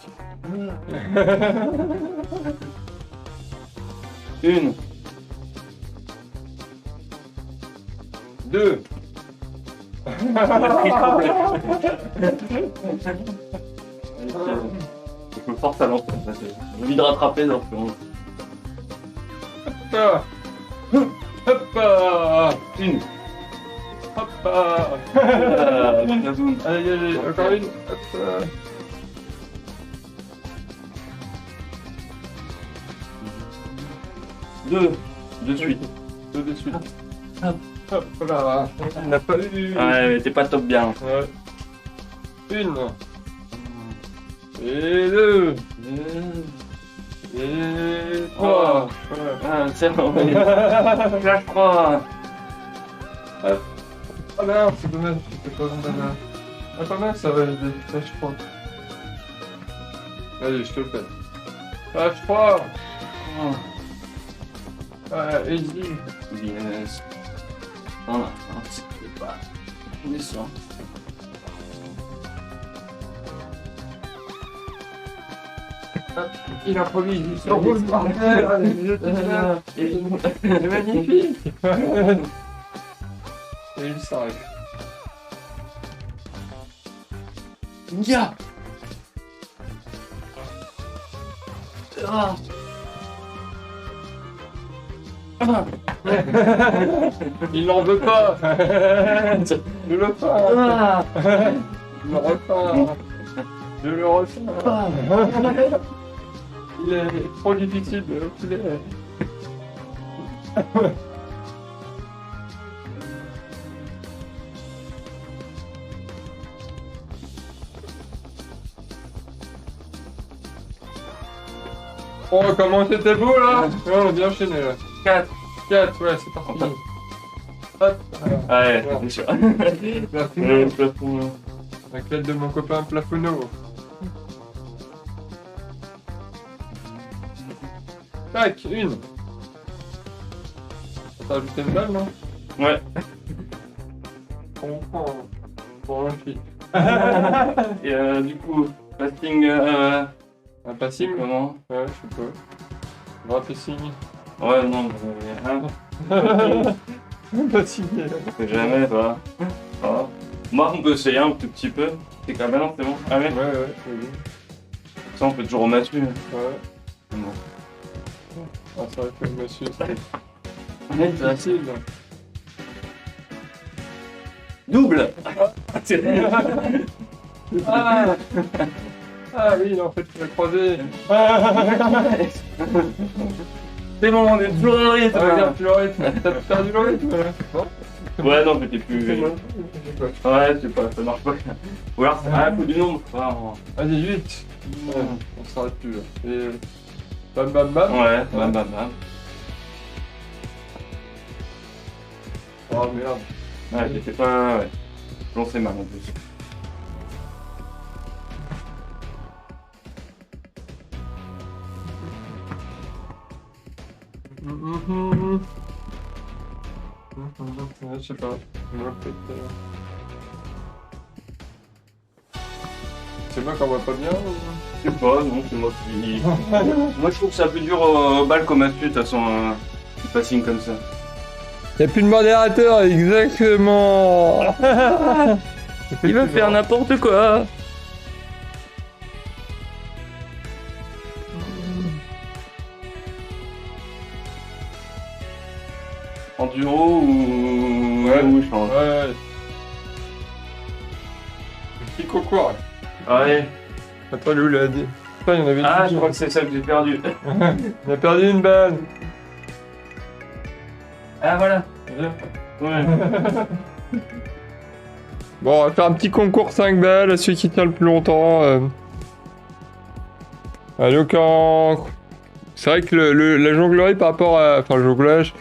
[SPEAKER 2] Une.
[SPEAKER 1] 2.
[SPEAKER 2] Je me force à lancer. J'ai envie de rattraper donc.
[SPEAKER 1] Hop là. Hop là.
[SPEAKER 2] Une.
[SPEAKER 1] Hop là. Allez, allez, encore une. Hop là.
[SPEAKER 2] Deux. De suite.
[SPEAKER 1] 2 de suite.
[SPEAKER 2] Hop.
[SPEAKER 1] Hop là. On n'a pas eu.
[SPEAKER 2] Ouais, mais t'es pas top bien.
[SPEAKER 1] Ouais. Une. Et 2. Et 3.
[SPEAKER 2] Ah, c'est bon. Là, je crois.
[SPEAKER 1] Ah merde, c'est dommage, c'était pas bandana. Ah, pas mal ça va aider, ça je crois. Allez, je te le fais. Ah, je crois. Ouais, easy.
[SPEAKER 2] Yes. Non, c'est pas. On est sûr.
[SPEAKER 1] Hop, il improvise, il s'enroule, bordel. C'est magnifique. Et il s'arrête.
[SPEAKER 2] Ya. Ah. Ah.
[SPEAKER 1] Il n'en veut pas. Je le fais.
[SPEAKER 2] Ah.
[SPEAKER 1] Je le refais. Je le refais. Il est trop difficile de reculer. Oh, comment c'était beau là! Ouais, on a bien enchaîné là.
[SPEAKER 2] 4.
[SPEAKER 1] 4, ouais, c'est parti. Hop,
[SPEAKER 2] Ouais, c'est sûr.
[SPEAKER 1] Plafonneau.
[SPEAKER 2] Plafond.
[SPEAKER 1] Avec l'aide de mon copain Plafonneau. Tac, une. T'as ajouté une balle, non?
[SPEAKER 2] Ouais.
[SPEAKER 1] On prend pour un fil.
[SPEAKER 2] Et du coup, passing.
[SPEAKER 1] Un passing?
[SPEAKER 2] Comment?
[SPEAKER 1] Ouais, je sais pas. Bras passing.
[SPEAKER 2] Ouais, non, mais.
[SPEAKER 1] Un passing.
[SPEAKER 2] On sait jamais, ça. Ah. Moi, on peut essayer un tout petit peu. C'est quand même, c'est bon. Allez.
[SPEAKER 1] Ouais, ouais, oui.
[SPEAKER 2] Ça, on peut toujours remettre dessus.
[SPEAKER 1] Ouais.
[SPEAKER 2] Bon.
[SPEAKER 1] Ah, c'est vrai que monsieur, c'est
[SPEAKER 2] Allez,
[SPEAKER 1] facile.
[SPEAKER 2] Double.
[SPEAKER 1] Ah, ah oui, en fait, tu l'as croisé.
[SPEAKER 2] C'est bon, on est toujours dans le rythme.
[SPEAKER 1] Ah, regarde, tu l'aurais, t'as perdu le rythme.
[SPEAKER 2] Ouais, non, j'étais plus. Ouais, c'est pas, ça marche pas. Ou alors, faut du nombre.
[SPEAKER 1] Ah, 18. Ouais, on s'arrête plus là. Et... Bam bam bam.
[SPEAKER 2] Ouais, bam bam bam.
[SPEAKER 1] Oh merde.
[SPEAKER 2] Ouais, j'étais pas. Ouais. Lancé mal en plus.
[SPEAKER 1] Ouais, je sais pas. C'est moi qu'on voit pas bien ou...
[SPEAKER 2] Je sais pas, non, c'est moi qui. Moi je trouve ça plus dur au bal comme astuce, de toute façon, du passing comme ça.
[SPEAKER 1] Y'a plus de modérateur, exactement.
[SPEAKER 2] Il va faire n'importe quoi. Enduro ou.
[SPEAKER 1] Ouais.
[SPEAKER 2] Ou change.
[SPEAKER 1] Ouais. Le petit concours.
[SPEAKER 2] Ouais.
[SPEAKER 1] Attends, où l'a dit. Putain, il y en avait
[SPEAKER 2] Ah,
[SPEAKER 1] une.
[SPEAKER 2] je crois que c'est ça que j'ai perdu.
[SPEAKER 1] On a perdu une balle.
[SPEAKER 2] Ah, voilà. Ouais.
[SPEAKER 1] Bon, on va faire un petit concours 5 balles à celui qui tient le plus longtemps. Donc, c'est vrai que la jonglerie par rapport à... Enfin, le jonglage,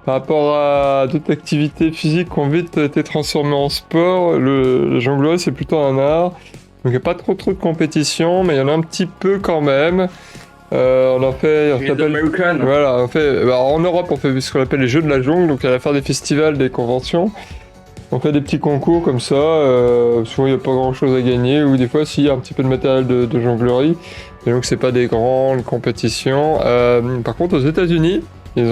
[SPEAKER 1] par rapport à d'autres activités physiques qui ont vite été transformées en sport, la jonglerie, c'est plutôt un art. Donc, il n'y a pas trop de compétition, mais il y en a un petit peu quand même. On en fait...
[SPEAKER 2] Les American.
[SPEAKER 1] Voilà, on fait... Bah, en Europe, on fait ce qu'on appelle les Jeux de la jungle, donc à la fin des festivals, des conventions. On fait des petits concours comme ça, souvent il n'y a pas grand chose à gagner, ou des fois s'il y a un petit peu de matériel de jonglerie, et donc c'est pas des grandes compétitions. Par contre aux États-Unis, ils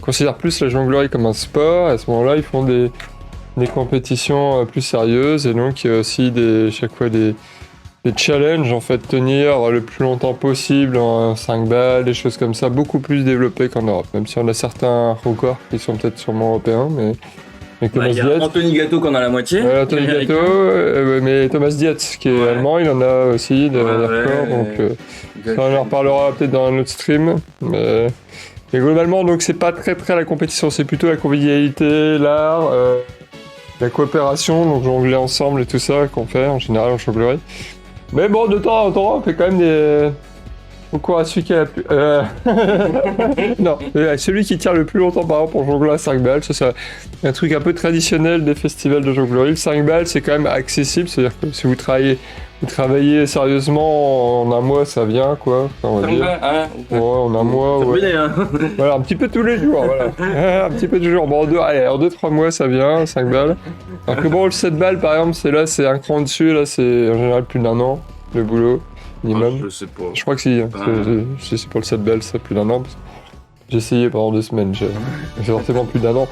[SPEAKER 1] considèrent plus la jonglerie comme un sport, et à ce moment-là ils font des compétitions plus sérieuses, et donc il y a aussi chaque fois des challenges en fait, tenir le plus longtemps possible en 5 balles, des choses comme ça, beaucoup plus développées qu'en Europe, même si on a certains records qui sont peut-être sûrement européens, mais...
[SPEAKER 2] Il y a Anthony Gatto qu'on a la moitié.
[SPEAKER 1] Ouais, Anthony Gatto, mais Thomas Dietz qui est allemand, il en a aussi des records, donc ça, on en reparlera peut-être dans un autre stream. Mais globalement, donc c'est pas très la compétition, c'est plutôt la convivialité, l'art, la coopération, donc jongler ensemble et tout ça qu'on fait en général en jonglerie. Mais bon, de temps en temps, on fait quand même des concours à celui qui a la plus... non, celui qui tire le plus longtemps par exemple pour jongler à 5 balles, ça c'est un truc un peu traditionnel des festivals de jonglerie. Le 5 balles c'est quand même accessible, c'est-à-dire que si vous travaillez sérieusement en un mois ça vient quoi, on va dire. Ouais, en un mois, ouais.
[SPEAKER 2] Hein.
[SPEAKER 1] Voilà, un petit peu tous les jours, voilà. Un petit peu tous les jours. Bon, en 2-3 mois ça vient, 5 balles. Alors que bon, le 7 balles par exemple, c'est un cran dessus, là c'est en général plus d'1 an le boulot. Minimum.
[SPEAKER 2] Je sais pas.
[SPEAKER 1] Je crois que si, c'est pour le 7 balles, ça plus d'1 an. J'ai essayé pendant 2 semaines, j'ai forcément plus d'1 an.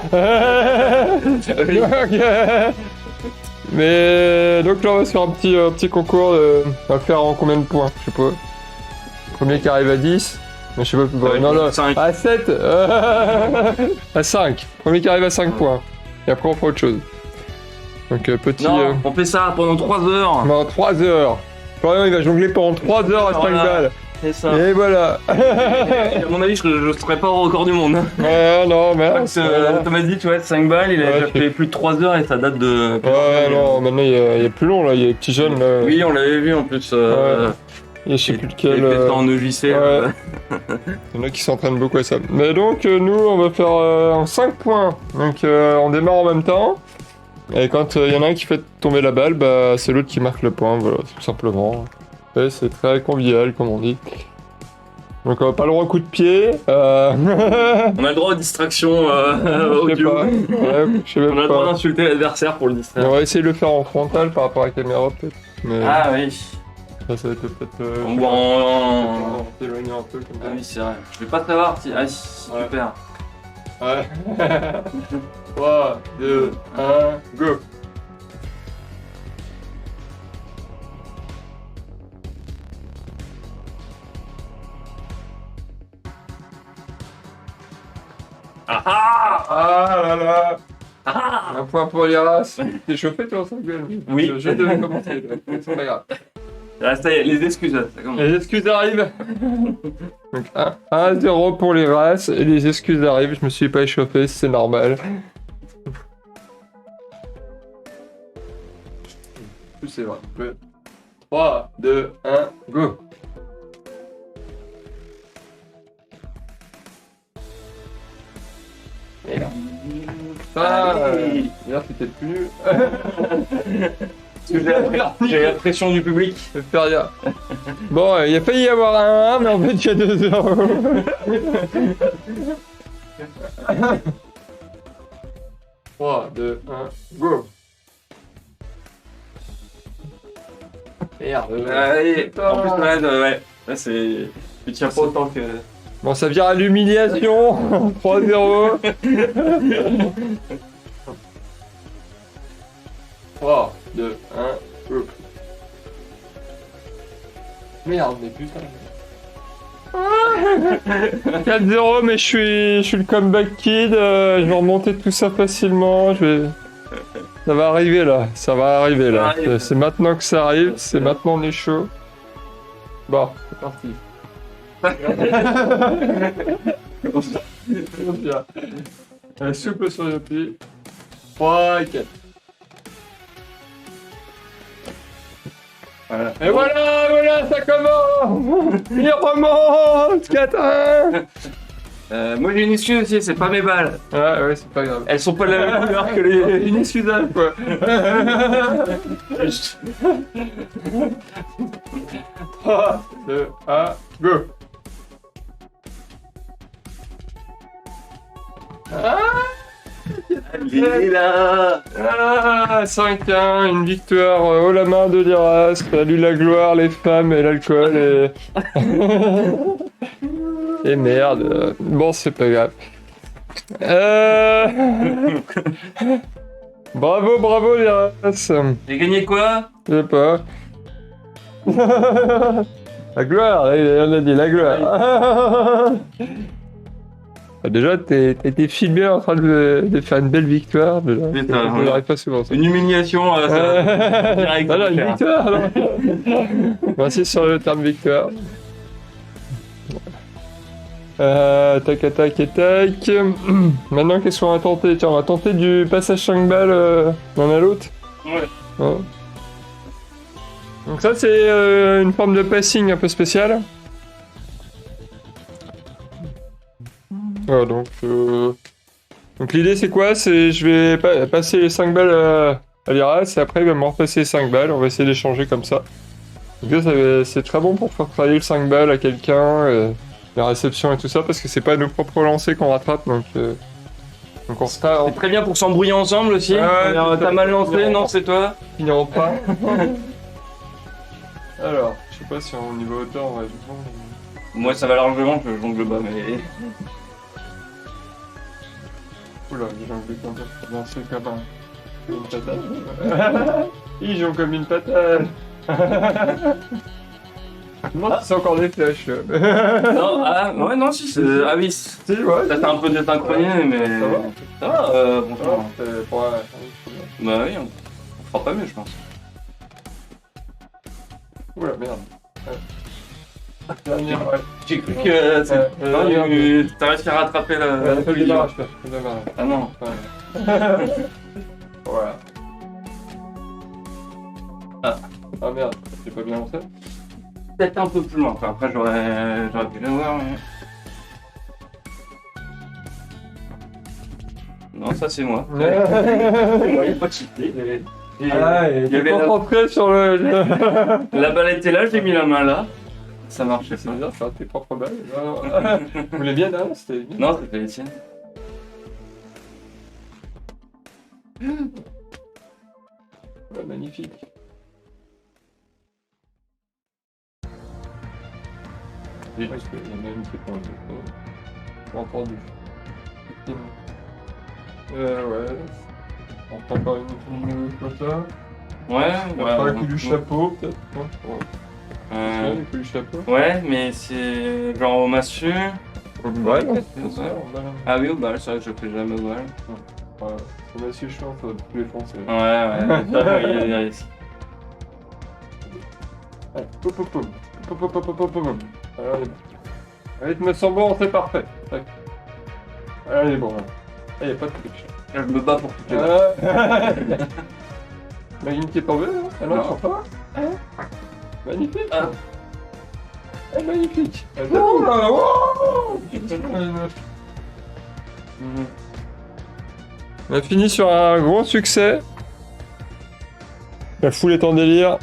[SPEAKER 1] Mais donc là on va se faire un petit concours, on va faire en combien de points, je sais pas. Premier qui arrive à 10, mais je sais pas plus bon. Non,
[SPEAKER 2] 5.
[SPEAKER 1] À 7 à 5. Premier qui arrive à 5 points. Et après on fera autre chose. Donc petit...
[SPEAKER 2] Non, on fait ça pendant 3 heures.
[SPEAKER 1] Pendant 3 heures. Florian il va jongler pendant 3 heures à 5 balles.
[SPEAKER 2] C'est ça.
[SPEAKER 1] Et voilà.
[SPEAKER 2] À mon avis, je serais pas au record du monde.
[SPEAKER 1] Ouais, non, mais...
[SPEAKER 2] Thomas dit, tu vois, 5 balles, il a déjà fait plus de 3 heures et ça date de...
[SPEAKER 1] Ouais, non, maintenant il y a plus long, là, il y a les petits jeunes, là.
[SPEAKER 2] Oui, on l'avait vu en plus.
[SPEAKER 1] Je sais plus lequel...
[SPEAKER 2] Il fait ça en EJC.
[SPEAKER 1] Ouais. Il y en a qui s'entraînent beaucoup à ça. Mais donc, nous, on va faire en 5 points. Donc, on démarre en même temps. Et quand il y en a un qui fait tomber la balle, bah, c'est l'autre qui marque le point, voilà, tout simplement. Ouais, c'est très convivial, comme on dit. Donc on va pas le droit au coup de pied.
[SPEAKER 2] On a le droit aux distractions
[SPEAKER 1] Je sais
[SPEAKER 2] audio.
[SPEAKER 1] pas. Ouais, je sais même
[SPEAKER 2] On a le droit
[SPEAKER 1] pas.
[SPEAKER 2] d'insulter l'adversaire pour le distraire.
[SPEAKER 1] On va essayer de le faire en frontal par rapport à la caméra, peut-être. Mais
[SPEAKER 2] Ah oui.
[SPEAKER 1] ça va être peut-être...
[SPEAKER 2] On voit en...
[SPEAKER 1] On va s'éloigner un peu comme
[SPEAKER 2] Ah
[SPEAKER 1] ça.
[SPEAKER 2] oui, c'est vrai. Je vais pas savoir si... Ah si,
[SPEAKER 1] Ouais.
[SPEAKER 2] super.
[SPEAKER 1] Ouais. 3, 2, 1, go.
[SPEAKER 2] Ah ah.
[SPEAKER 1] Ah là là. Un point pour les races. T'es chauffé toi, ça gueule?
[SPEAKER 2] Oui.
[SPEAKER 1] Je devais commencer. C'est pas grave.
[SPEAKER 2] Ah, ça y est, les excuses. Ça commence.
[SPEAKER 1] Les excuses arrivent. Donc 1-0 pour les races et les excuses arrivent. Je me suis pas échauffé, c'est normal. C'est vrai. 3, 2, 1, go. Merde. Merde, c'était plus nul.
[SPEAKER 2] J'ai la pression du public.
[SPEAKER 1] Je vais faire rien. Bon, il a failli y avoir un 1, mais en fait, il y a 2-0. 3, 2, 1, go. Merde.
[SPEAKER 2] Allez, en plus, ouais. Là, c'est. Tu tiens pas autant que.
[SPEAKER 1] Bon, ça vient à l'humiliation. 3-0. 3, 2, 1, go. Merde, mais putain. 4-0, mais je suis le comeback kid. Je vais remonter tout ça facilement. Ça va arriver là. Ça va arriver là. C'est maintenant que ça arrive. C'est maintenant on est chaud. Bon, c'est parti. Allez, souple sur le pied. 3 et 4. Voilà. Et voilà, ça commence. Il remonte. 4-1.
[SPEAKER 2] Moi j'ai une excuse aussi, c'est pas mes balles.
[SPEAKER 1] Ouais, c'est pas grave.
[SPEAKER 2] Elles sont pas de la même couleur que les.
[SPEAKER 1] Inexcusable quoi. 3, 2, 1, go.
[SPEAKER 2] Il est là.
[SPEAKER 1] 5-1, une victoire haut la main de Liras. Salut la gloire, les femmes et l'alcool et... et merde. Bon, c'est pas grave. Bravo Liras.
[SPEAKER 2] J'ai gagné quoi?
[SPEAKER 1] Je sais pas. La gloire, on a dit la gloire. Déjà, t'as été filmé en train de faire une belle victoire.
[SPEAKER 2] Putain,
[SPEAKER 1] on n'arrive pas souvent ça.
[SPEAKER 2] Une humiliation, direct.
[SPEAKER 1] Voilà, une victoire. Alors. Merci sur le terme victoire. Tac. Maintenant, qu'est-ce qu'on va tenter? Tiens, on va tenter du passage 5 balles l'un à l'autre.
[SPEAKER 2] Ouais.
[SPEAKER 1] Donc ça, c'est une forme de passing un peu spéciale. Voilà, donc l'idée c'est quoi? C'est je vais passer les 5 balles à Liras et après il va me repasser les 5 balles, on va essayer d'échanger comme ça. Donc ça, c'est très bon pour faire travailler le 5 balles à quelqu'un, la réception et tout ça, parce que c'est pas nos propres lancers qu'on rattrape, donc on se tape.
[SPEAKER 2] C'est très bien pour s'embrouiller ensemble aussi.
[SPEAKER 1] Ouais,
[SPEAKER 2] T'as mal lancé, non c'est toi?
[SPEAKER 1] Finiront pas. Alors, je sais pas si au niveau hauteur on va jouer.
[SPEAKER 2] Moi ça va largement, je jongle bas, mais.
[SPEAKER 1] Oula, ils jonglent comme ça, faut lancer comme une patate. Ils jonglent comme une patate. Moi, c'est encore des flèches.
[SPEAKER 2] Non, ouais, non, si, c'est. Ah oui,
[SPEAKER 1] Si, ouais.
[SPEAKER 2] ça t'a un peu désynchronisé, mais.
[SPEAKER 1] Ça va.
[SPEAKER 2] Ça va, franchement.
[SPEAKER 1] Ouais,
[SPEAKER 2] Bah oui, on fera pas mieux, je pense.
[SPEAKER 1] oula, merde. Dernière, ouais.
[SPEAKER 2] J'ai cru que. T'as réussi à rattraper la collision. Ah non.
[SPEAKER 1] Voilà.
[SPEAKER 2] Ah
[SPEAKER 1] merde, j'ai pas bien lancé.
[SPEAKER 2] Peut-être un peu plus loin, quoi. Après j'aurais pu le voir, mais. Non, ça c'est moi. Ouais, pas cheaté.
[SPEAKER 1] Il est concentré sur le.
[SPEAKER 2] La balle était là, j'ai mis la main là. Ça marchait
[SPEAKER 1] C'est
[SPEAKER 2] pas.
[SPEAKER 1] bizarre, faire tes propres balles. Vous voulez bien, non? C'était bien.
[SPEAKER 2] Non, c'était les tiennes.
[SPEAKER 1] Ouais, magnifique. J'ai parce qu'il y en a une qui est pas entendu. Ouais. On prend encore une photo.
[SPEAKER 2] Ouais,
[SPEAKER 1] On prend un coup du chapeau, peut-être. Le coup du chapeau.
[SPEAKER 2] Ouais, mais c'est genre au massue.
[SPEAKER 1] Ouais,
[SPEAKER 2] Ah oui, au bal, c'est vrai que je fais jamais au bal.
[SPEAKER 1] Ouais, c'est assez chiant, ça va tous les foncer.
[SPEAKER 2] Ouais, il est ici.
[SPEAKER 1] Allez, pop, pop, pop. Pop, pop, pop, pop, pop, pop. Alors, allez, bon. Allez, tu me sens bon, c'est parfait. Tac. Allez, bon. Il n'y a pas de triche.
[SPEAKER 2] Là, je me bats pour toutes les
[SPEAKER 1] Magnifique qui est tombée, là. Ah non,
[SPEAKER 2] Non.
[SPEAKER 1] je sens pas. Magnifique.
[SPEAKER 2] Ah.
[SPEAKER 1] Magnifique. Oh là là, wow. On a fini sur un gros succès. La foule est en délire.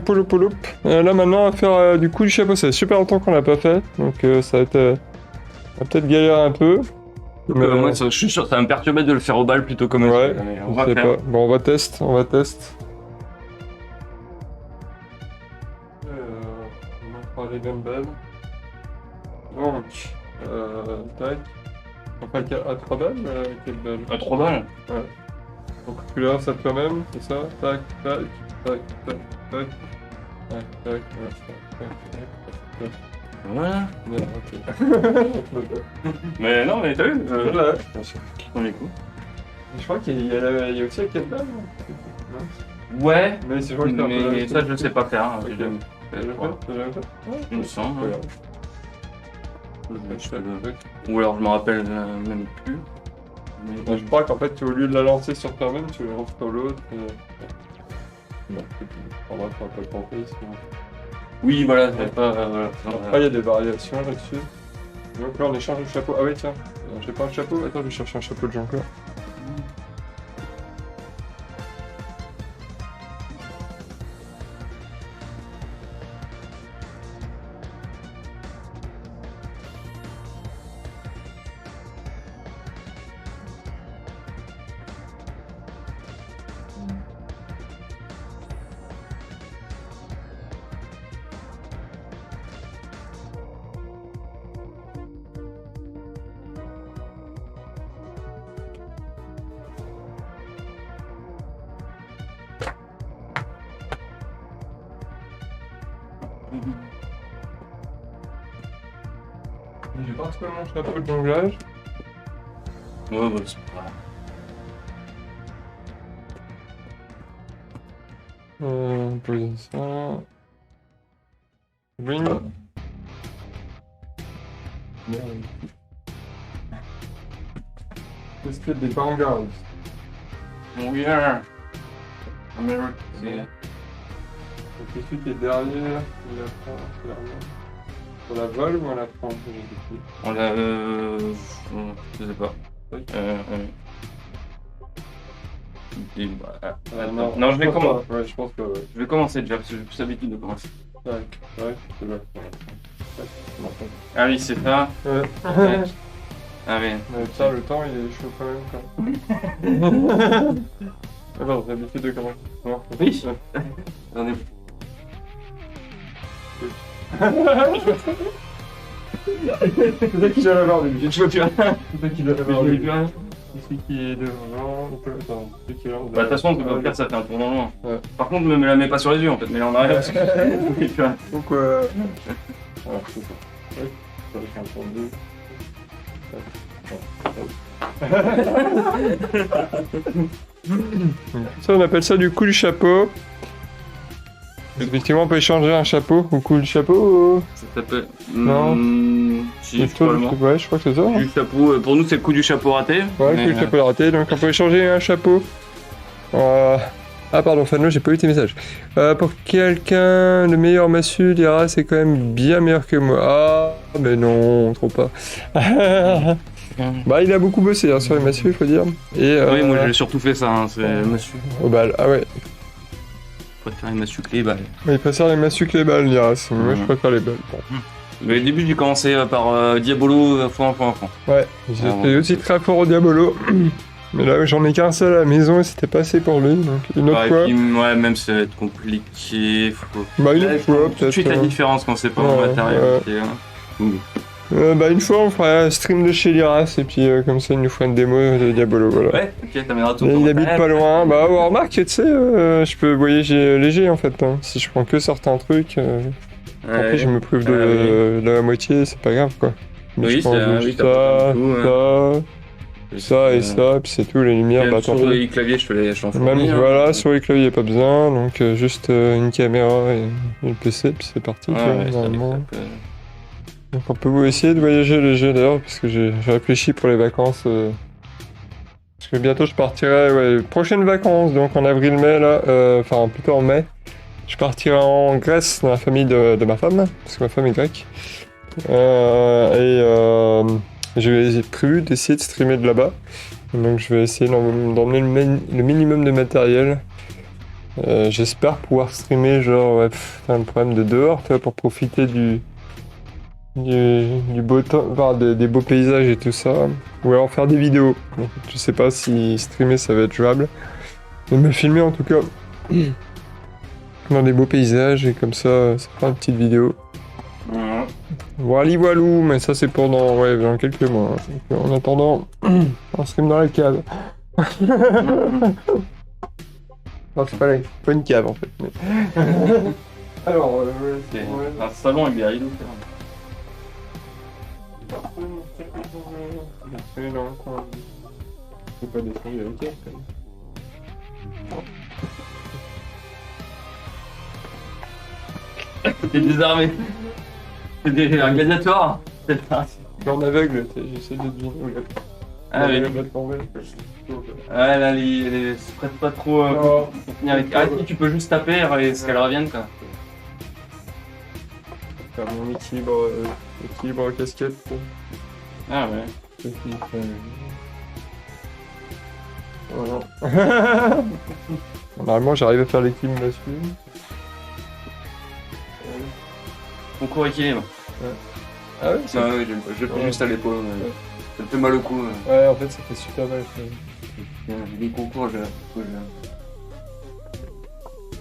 [SPEAKER 1] Pouloup, pouloup. Là maintenant on va faire du coup du chapeau, ça fait super longtemps qu'on l'a pas fait, donc ça va être, on va peut-être galérer un peu. Mais
[SPEAKER 2] moi, je suis sûr que ça va me perturber de le faire au bal plutôt comme
[SPEAKER 1] ouais,
[SPEAKER 2] mais on
[SPEAKER 1] je
[SPEAKER 2] va
[SPEAKER 1] sais
[SPEAKER 2] faire.
[SPEAKER 1] pas. Bon, on va tester, on va tester. On va faire les mêmes balles. Donc, tac. On fait à 3 balles, quelle balle?
[SPEAKER 2] À 3 balles.
[SPEAKER 1] Ouais. Donc tu lances à toi-même, c'est ça? Tac, tac, tac, tac, tac. Tac, tac, tac, tac, tac.
[SPEAKER 2] Voilà.
[SPEAKER 1] Ouais, ok.
[SPEAKER 2] Mais non, mais t'as vu
[SPEAKER 1] Voilà.
[SPEAKER 2] On les coups.
[SPEAKER 1] Je crois qu'il y a aussi à 4 balles. Non
[SPEAKER 2] Ouais,
[SPEAKER 1] Mais c'est vrai que
[SPEAKER 2] mais ça je sais pas faire. Hein,
[SPEAKER 1] Ok.
[SPEAKER 2] j'ai jamais fait, je crois. Il me semble.
[SPEAKER 1] Ouais.
[SPEAKER 2] Ou alors je me rappelle même plus. Mais...
[SPEAKER 1] Je crois qu'en fait, au lieu de la lancer sur toi-même, tu la lances sur l'autre. Non, en vrai, on va pas le tenter sinon.
[SPEAKER 2] Oui, voilà, c'est pas. Voilà.
[SPEAKER 1] Après, il y a des variations là-dessus. Donc là, on échange le chapeau. Ah ouais, tiens, j'ai pas un chapeau. Attends, je vais chercher un chapeau de Jean-Claude. J'ai pas trouvé mon chapeau de jonglage.
[SPEAKER 2] Ouais, bah, c'est pas grave.
[SPEAKER 1] Poser ça. Ring. Tester des bangers.
[SPEAKER 2] Mon gars. American.
[SPEAKER 1] Donc celui qui est derrière, il la prend clairement. On la vole ou on la prend?
[SPEAKER 2] On l'a. Je sais pas.
[SPEAKER 1] Oui.
[SPEAKER 2] Non, je vais commencer.
[SPEAKER 1] Ouais, je pense que ouais.
[SPEAKER 2] Je vais commencer déjà parce que j'ai plus l'habitude de commencer.
[SPEAKER 1] Ouais, c'est vrai.
[SPEAKER 2] Ah oui, c'est ça.
[SPEAKER 1] Ouais.
[SPEAKER 2] Allez.
[SPEAKER 1] Mais putain, le temps il est chaud quand même. Quoi. Alors, j'ai l'habitude de commencer. Non,
[SPEAKER 2] Oui.
[SPEAKER 1] Ouais.
[SPEAKER 2] On est...
[SPEAKER 1] C'est ça qui doit l'avoir, mais
[SPEAKER 2] Je vois plus rien.
[SPEAKER 1] c'est ça qui doit
[SPEAKER 2] Je
[SPEAKER 1] l'avoir.
[SPEAKER 2] vois plus rien.
[SPEAKER 1] Celui qui est devant. Attends, celui qui est là.
[SPEAKER 2] Bah, de toute façon, on peut pas faire, ça fait un tournant loin.
[SPEAKER 1] Ouais.
[SPEAKER 2] Par contre, me la mets pas sur les yeux en fait, mais là en arrière parce que. Je vois plus rien.
[SPEAKER 1] Donc, alors, c'est ça. Ouais, ça fait un tour de deux. Ça, on appelle ça du coup du chapeau. Effectivement, on peut échanger un chapeau ou coup du chapeau.
[SPEAKER 2] Ça s'appelle.
[SPEAKER 1] Non.
[SPEAKER 2] Si,
[SPEAKER 1] Plutôt du-
[SPEAKER 2] probablement.
[SPEAKER 1] Ouais, je crois que c'est ça. hein.
[SPEAKER 2] Du chapeau, pour nous c'est le coup du chapeau raté.
[SPEAKER 1] Ouais,
[SPEAKER 2] mais,
[SPEAKER 1] coup du chapeau est raté, donc on peut échanger un chapeau. Ah pardon, Fano, j'ai pas eu tes messages. Pour quelqu'un, le meilleur massue, Lyra, c'est quand même bien meilleur que moi. Ah, mais non, trop pas. Bah, il a beaucoup bossé hein, sur les massues, faut dire. Et,
[SPEAKER 2] Oui, moi j'ai surtout fait ça, hein, c'est massue.
[SPEAKER 1] Au bal, ah ouais.
[SPEAKER 2] Je préfère les massues clés, bah.
[SPEAKER 1] Il préfère les massues que les balles, Lyra. Moi, je
[SPEAKER 2] Mhm.
[SPEAKER 1] préfère les balles. Bon.
[SPEAKER 2] Mais au début, j'ai commencé par Diabolo, fond.
[SPEAKER 1] Ouais, j'étais aussi très fort au Diabolo. Mais là, j'en ai qu'un seul à la maison et c'était pas assez pour lui. Donc, une autre
[SPEAKER 2] Ouais,
[SPEAKER 1] fois.
[SPEAKER 2] et puis, ouais, même ça va être compliqué. Faut...
[SPEAKER 1] Bah, une
[SPEAKER 2] Ouais,
[SPEAKER 1] autre fois,
[SPEAKER 2] tout de
[SPEAKER 1] peut-être.
[SPEAKER 2] suite la différence quand c'est pas
[SPEAKER 1] ouais,
[SPEAKER 2] mon matériel.
[SPEAKER 1] ouais.
[SPEAKER 2] qui est, hein.
[SPEAKER 1] Bah, une fois, on fera un stream de chez Liras et puis comme ça, il nous fera une démo de Diabolo. Voilà.
[SPEAKER 2] Ouais, ok, t'amèneras tout
[SPEAKER 1] Et
[SPEAKER 2] ton
[SPEAKER 1] il habite
[SPEAKER 2] matériel.
[SPEAKER 1] pas loin. Bah, remarque, tu sais, je peux voyager léger en fait. Hein. Si je prends que certains trucs, tant
[SPEAKER 2] Ouais.
[SPEAKER 1] pis, je me prive de la moitié, c'est pas grave quoi.
[SPEAKER 2] Oui,
[SPEAKER 1] je pense
[SPEAKER 2] c'est
[SPEAKER 1] juste
[SPEAKER 2] t'as pas besoin de tout,
[SPEAKER 1] ça et ça, puis c'est tout, les lumières, bah tant
[SPEAKER 2] sur
[SPEAKER 1] pis.
[SPEAKER 2] les claviers, je t'en
[SPEAKER 1] Même,
[SPEAKER 2] fournis, hein.
[SPEAKER 1] voilà, sur les claviers, pas besoin, donc juste une caméra et le PC, puis c'est parti, tu vois,
[SPEAKER 2] Ouais, ça les
[SPEAKER 1] normalement.
[SPEAKER 2] clap,
[SPEAKER 1] Donc on peut essayer de voyager léger d'ailleurs, parce que j'ai réfléchi pour les vacances. Parce que bientôt je partirai, ouais, prochaines vacances, donc en avril-mai, là, enfin plutôt en mai. Je partirai en Grèce dans la famille de ma femme, parce que ma femme est grecque. J'ai prévu d'essayer de streamer de là-bas. Donc je vais essayer d'emmener le minimum de matériel. J'espère pouvoir streamer genre ouais, un problème de dehors, tu vois, pour profiter du beau temps, enfin, des beaux paysages et tout ça. Ou alors faire des vidéos. Donc, je sais pas si streamer ça va être jouable. Mais me filmer en tout cas dans des beaux paysages et comme ça fera une petite vidéo. Voilà, voilou, mais ça c'est pour dans quelques mois. Donc, en attendant, on stream dans la cave. Non, c'est pas une cave en fait. Mais... Alors,
[SPEAKER 2] c'est un salon avec des rideaux.
[SPEAKER 1] C'est pas descendu avec elle, quand même.
[SPEAKER 2] T'es désarmé. C'est un gladiatoire.
[SPEAKER 1] En aveugle, j'essaie de deviner où il est.
[SPEAKER 2] Ah oui. Ouais, là, il se prête pas trop pour finir avec. Ah, si, tu peux juste taper et ce qu'elle revienne, quoi.
[SPEAKER 1] Faire mon équilibre casquette. Quoi.
[SPEAKER 2] Ah ouais.
[SPEAKER 1] Voilà. Normalement, j'arrive à faire l'équilibre là-dessus.
[SPEAKER 2] Concours équilibre.
[SPEAKER 1] Ouais. Ah ouais,
[SPEAKER 2] Ah ouais, je le fais juste à l'épaule. Ça me fait mal au cou.
[SPEAKER 1] Ouais, en fait, ça fait super mal.
[SPEAKER 2] Les concours,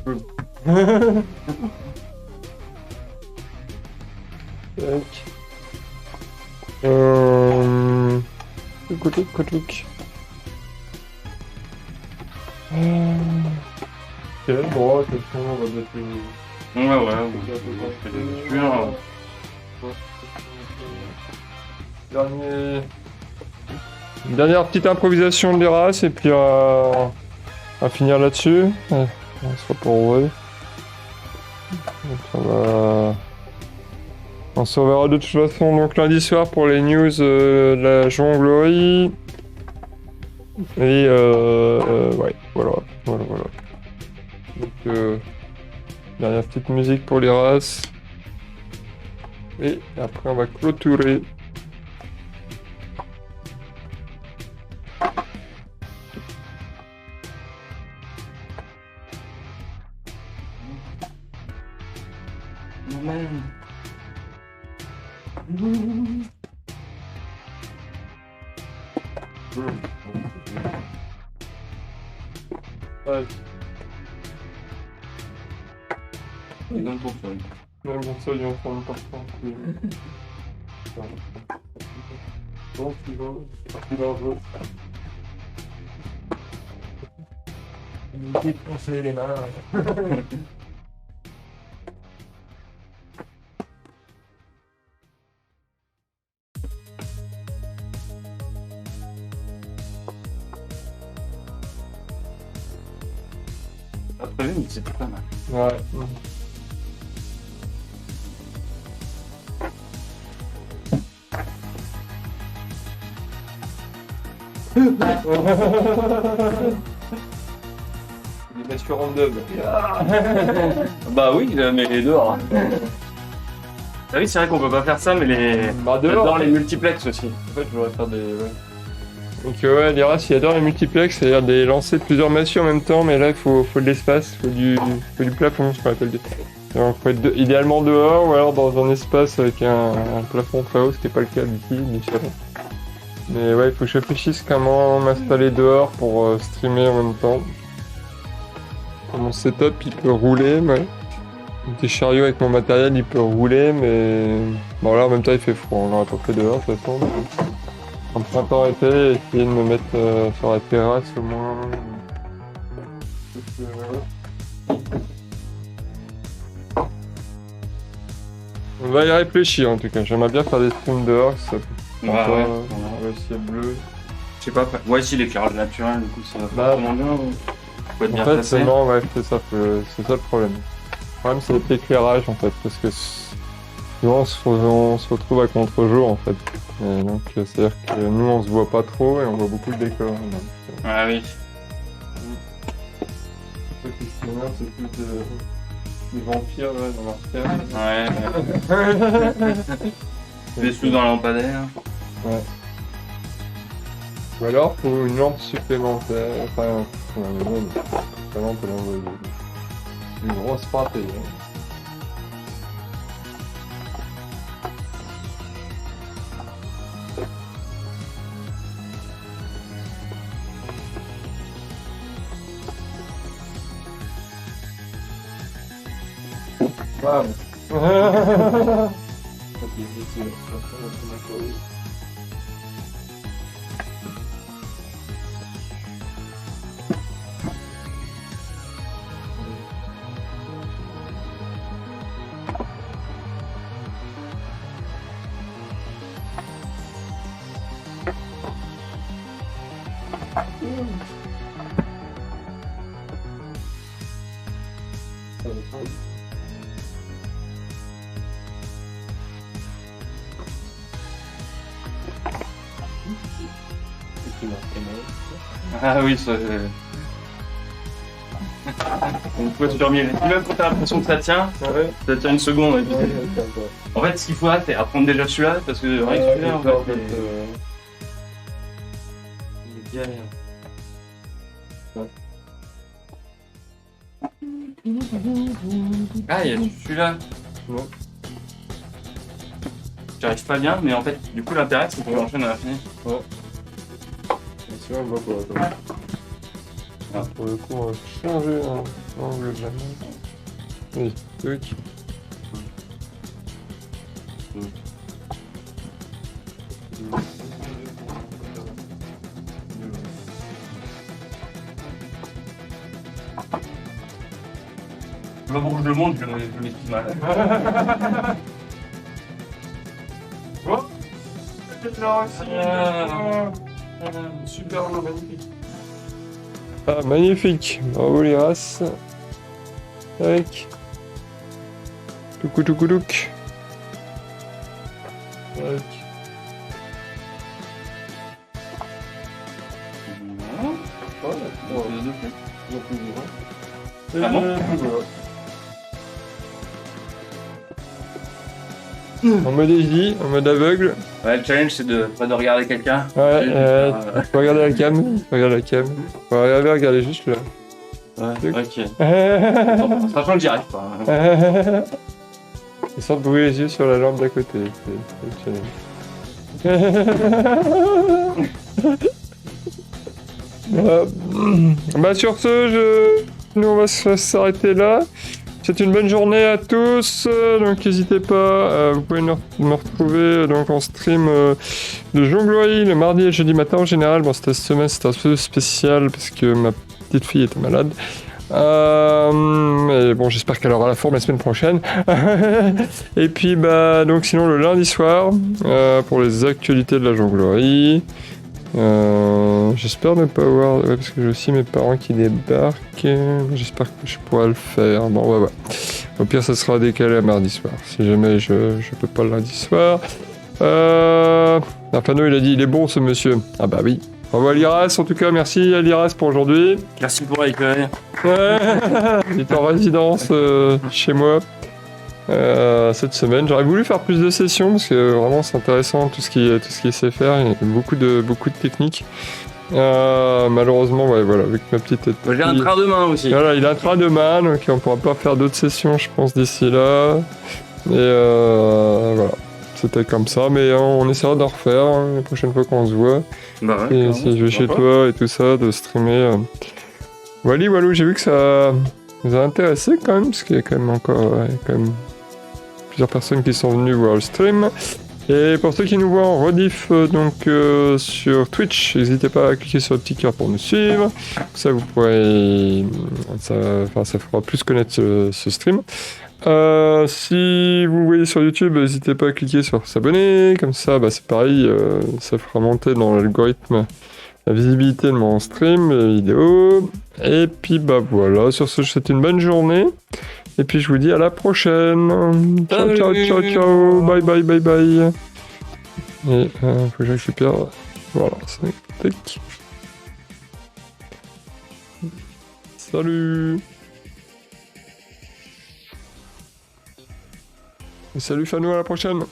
[SPEAKER 1] Cool. Truc. Ok, bon, de toute façon, on va mettre une...
[SPEAKER 2] Ouais, je fais des lectures.
[SPEAKER 1] Dernière petite improvisation de l'Eras et puis on va finir là-dessus. Ouais, on sera pour vrai. On se reverra de toute façon donc lundi soir pour les news de la jonglerie. Et ouais, voilà. Donc dernière petite musique pour les races. Et après on va clôturer. Ouais.
[SPEAKER 2] Et donne ton feuille.
[SPEAKER 1] Même pour ça, il y a un point important. Bon, tu vas jouer. Il faut penser les mains.
[SPEAKER 2] Après, mais c'était pas mal.
[SPEAKER 1] Ouais. Il est sur random.
[SPEAKER 2] Bah oui, mais dehors. Ah oui, c'est vrai qu'on peut pas faire ça, mais
[SPEAKER 1] Bah
[SPEAKER 2] j'adore les multiplex aussi. En fait, je voudrais faire des... Ouais.
[SPEAKER 1] Donc ouais, les races, il adore les multiplex, c'est-à-dire des lancers de plusieurs massieux en même temps, mais là, il faut de l'espace, il faut du plafond, ce qu'on appelle. Donc, faut être idéalement dehors ou alors dans un espace avec un plafond très haut, ce qui n'est pas le cas d'ici, initialement. Mais ouais, il faut que je réfléchisse comment m'installer dehors pour streamer en même temps. Mon setup, il peut rouler, mais... Des chariots avec mon matériel, il peut rouler, mais... Bon là, en même temps, il fait froid, on l'aurait pas fait dehors, de toute façon. Donc... En printemps-été, essayer de me mettre sur la terrasse au moins. On va y réfléchir en tout cas. J'aimerais bien faire des streams dehors, ça
[SPEAKER 2] Ouais, ouais.
[SPEAKER 1] le ciel bleu.
[SPEAKER 2] Je sais pas, ouais, si l'éclairage naturel, du coup, ça va
[SPEAKER 1] Bah,
[SPEAKER 2] vraiment bien. Faut être
[SPEAKER 1] En
[SPEAKER 2] bien
[SPEAKER 1] fait,
[SPEAKER 2] placé.
[SPEAKER 1] non, ouais, c'est ça le problème. Le problème, c'est l'éclairage en fait, parce que souvent on se retrouve à contre-jour en fait. Et donc, c'est-à-dire que nous, on se voit pas trop et on voit beaucoup de décors. Donc,
[SPEAKER 2] Ah oui.
[SPEAKER 1] c'est plus des vampires là, dans leur
[SPEAKER 2] Ouais. Des sous dans le lampadaire.
[SPEAKER 1] Ouais. Ou alors, faut une lampe supplémentaire. Enfin, une lampe, une grosse pâtée. Wow.
[SPEAKER 2] Ah oui, ça. On peut se dormir. Même quand t'as l'impression que ça tient une seconde. Et puis... En fait, ce qu'il faut, c'est apprendre déjà celui-là, parce que rien que celui-là, en fait. Il est galère. Ah, il y a celui-là.
[SPEAKER 1] Ouais.
[SPEAKER 2] J'arrive pas bien, mais en fait, du coup, l'intérêt, c'est qu'on enchaîne à l'infini.
[SPEAKER 1] Ouais. C'est vrai, on voit pas. Attends. Ah, pour le coup, on va changer l'angle de la main. Oui, truc.
[SPEAKER 2] Là, bon, je le montre, je le maîtrise mal.
[SPEAKER 1] Oh, c'est là aussi. Super beau, magnifique. Ah, magnifique. Bravo les races. Tac. Touc. Tac.
[SPEAKER 2] Ah bon
[SPEAKER 1] En mode easy, en mode aveugle.
[SPEAKER 2] Ouais, le challenge, c'est de pas de regarder quelqu'un.
[SPEAKER 1] Ouais, faut regarder la cam. Faut regarder juste là.
[SPEAKER 2] Ouais, ok. Bon, sachant que j'y arrive pas.
[SPEAKER 1] Et sans bouger les yeux sur la lampe d'à côté. C'est le challenge. Bah sur ce, nous on va s'arrêter là. C'est une bonne journée à tous, donc n'hésitez pas, vous pouvez me retrouver donc en stream de jonglerie le mardi et le jeudi matin en général. Bon, cette semaine c'était un peu spécial parce que ma petite fille était malade. Mais bon, j'espère qu'elle aura la forme la semaine prochaine. Et puis bah donc sinon le lundi soir pour les actualités de la jonglerie. J'espère ne pas avoir... Ouais, parce que j'ai aussi mes parents qui débarquent. J'espère que je pourrai le faire. Bon, on va voir. Au pire, ça sera décalé à mardi soir. Si jamais je peux pas le lundi soir. Infano, il a dit, il est bon ce monsieur. Ah bah oui. Bravo à Liras, en tout cas, merci à Liras pour aujourd'hui.
[SPEAKER 2] Merci pour l'accueil.
[SPEAKER 1] Ouais. Il est en résidence chez moi. Cette semaine, j'aurais voulu faire plus de sessions parce que vraiment c'est intéressant tout ce qu'il sait faire. Il y a beaucoup de techniques. Malheureusement, ouais, voilà, avec ma petite tête.
[SPEAKER 2] J'ai un train demain aussi.
[SPEAKER 1] Voilà, il a un train demain, donc on pourra pas faire d'autres sessions, je pense, d'ici là. Et voilà, c'était comme ça, mais on essaiera d'en refaire la prochaine fois qu'on se voit.
[SPEAKER 2] Bah ouais.
[SPEAKER 1] Et si je vais chez toi et tout ça, de streamer. Walou, j'ai vu que ça vous a intéressé quand même, parce qu'il y a quand même plusieurs personnes qui sont venues voir le stream. Et pour ceux qui nous voient en rediff sur Twitch, n'hésitez pas à cliquer sur le petit cœur pour nous suivre. Ça vous pourrez, ça fera plus connaître ce stream. Si vous voyez sur YouTube, n'hésitez pas à cliquer sur s'abonner, comme ça, c'est pareil, ça fera monter dans l'algorithme la visibilité de mon stream vidéo. Et puis voilà, sur ce, je vous souhaite une bonne journée. Et puis je vous dis à la prochaine. Ciao, ciao, ciao, ciao. Bye, bye, bye, bye. Et faut que je récupère. Voilà, c'est tac. Salut. Et salut Fanou, à la prochaine.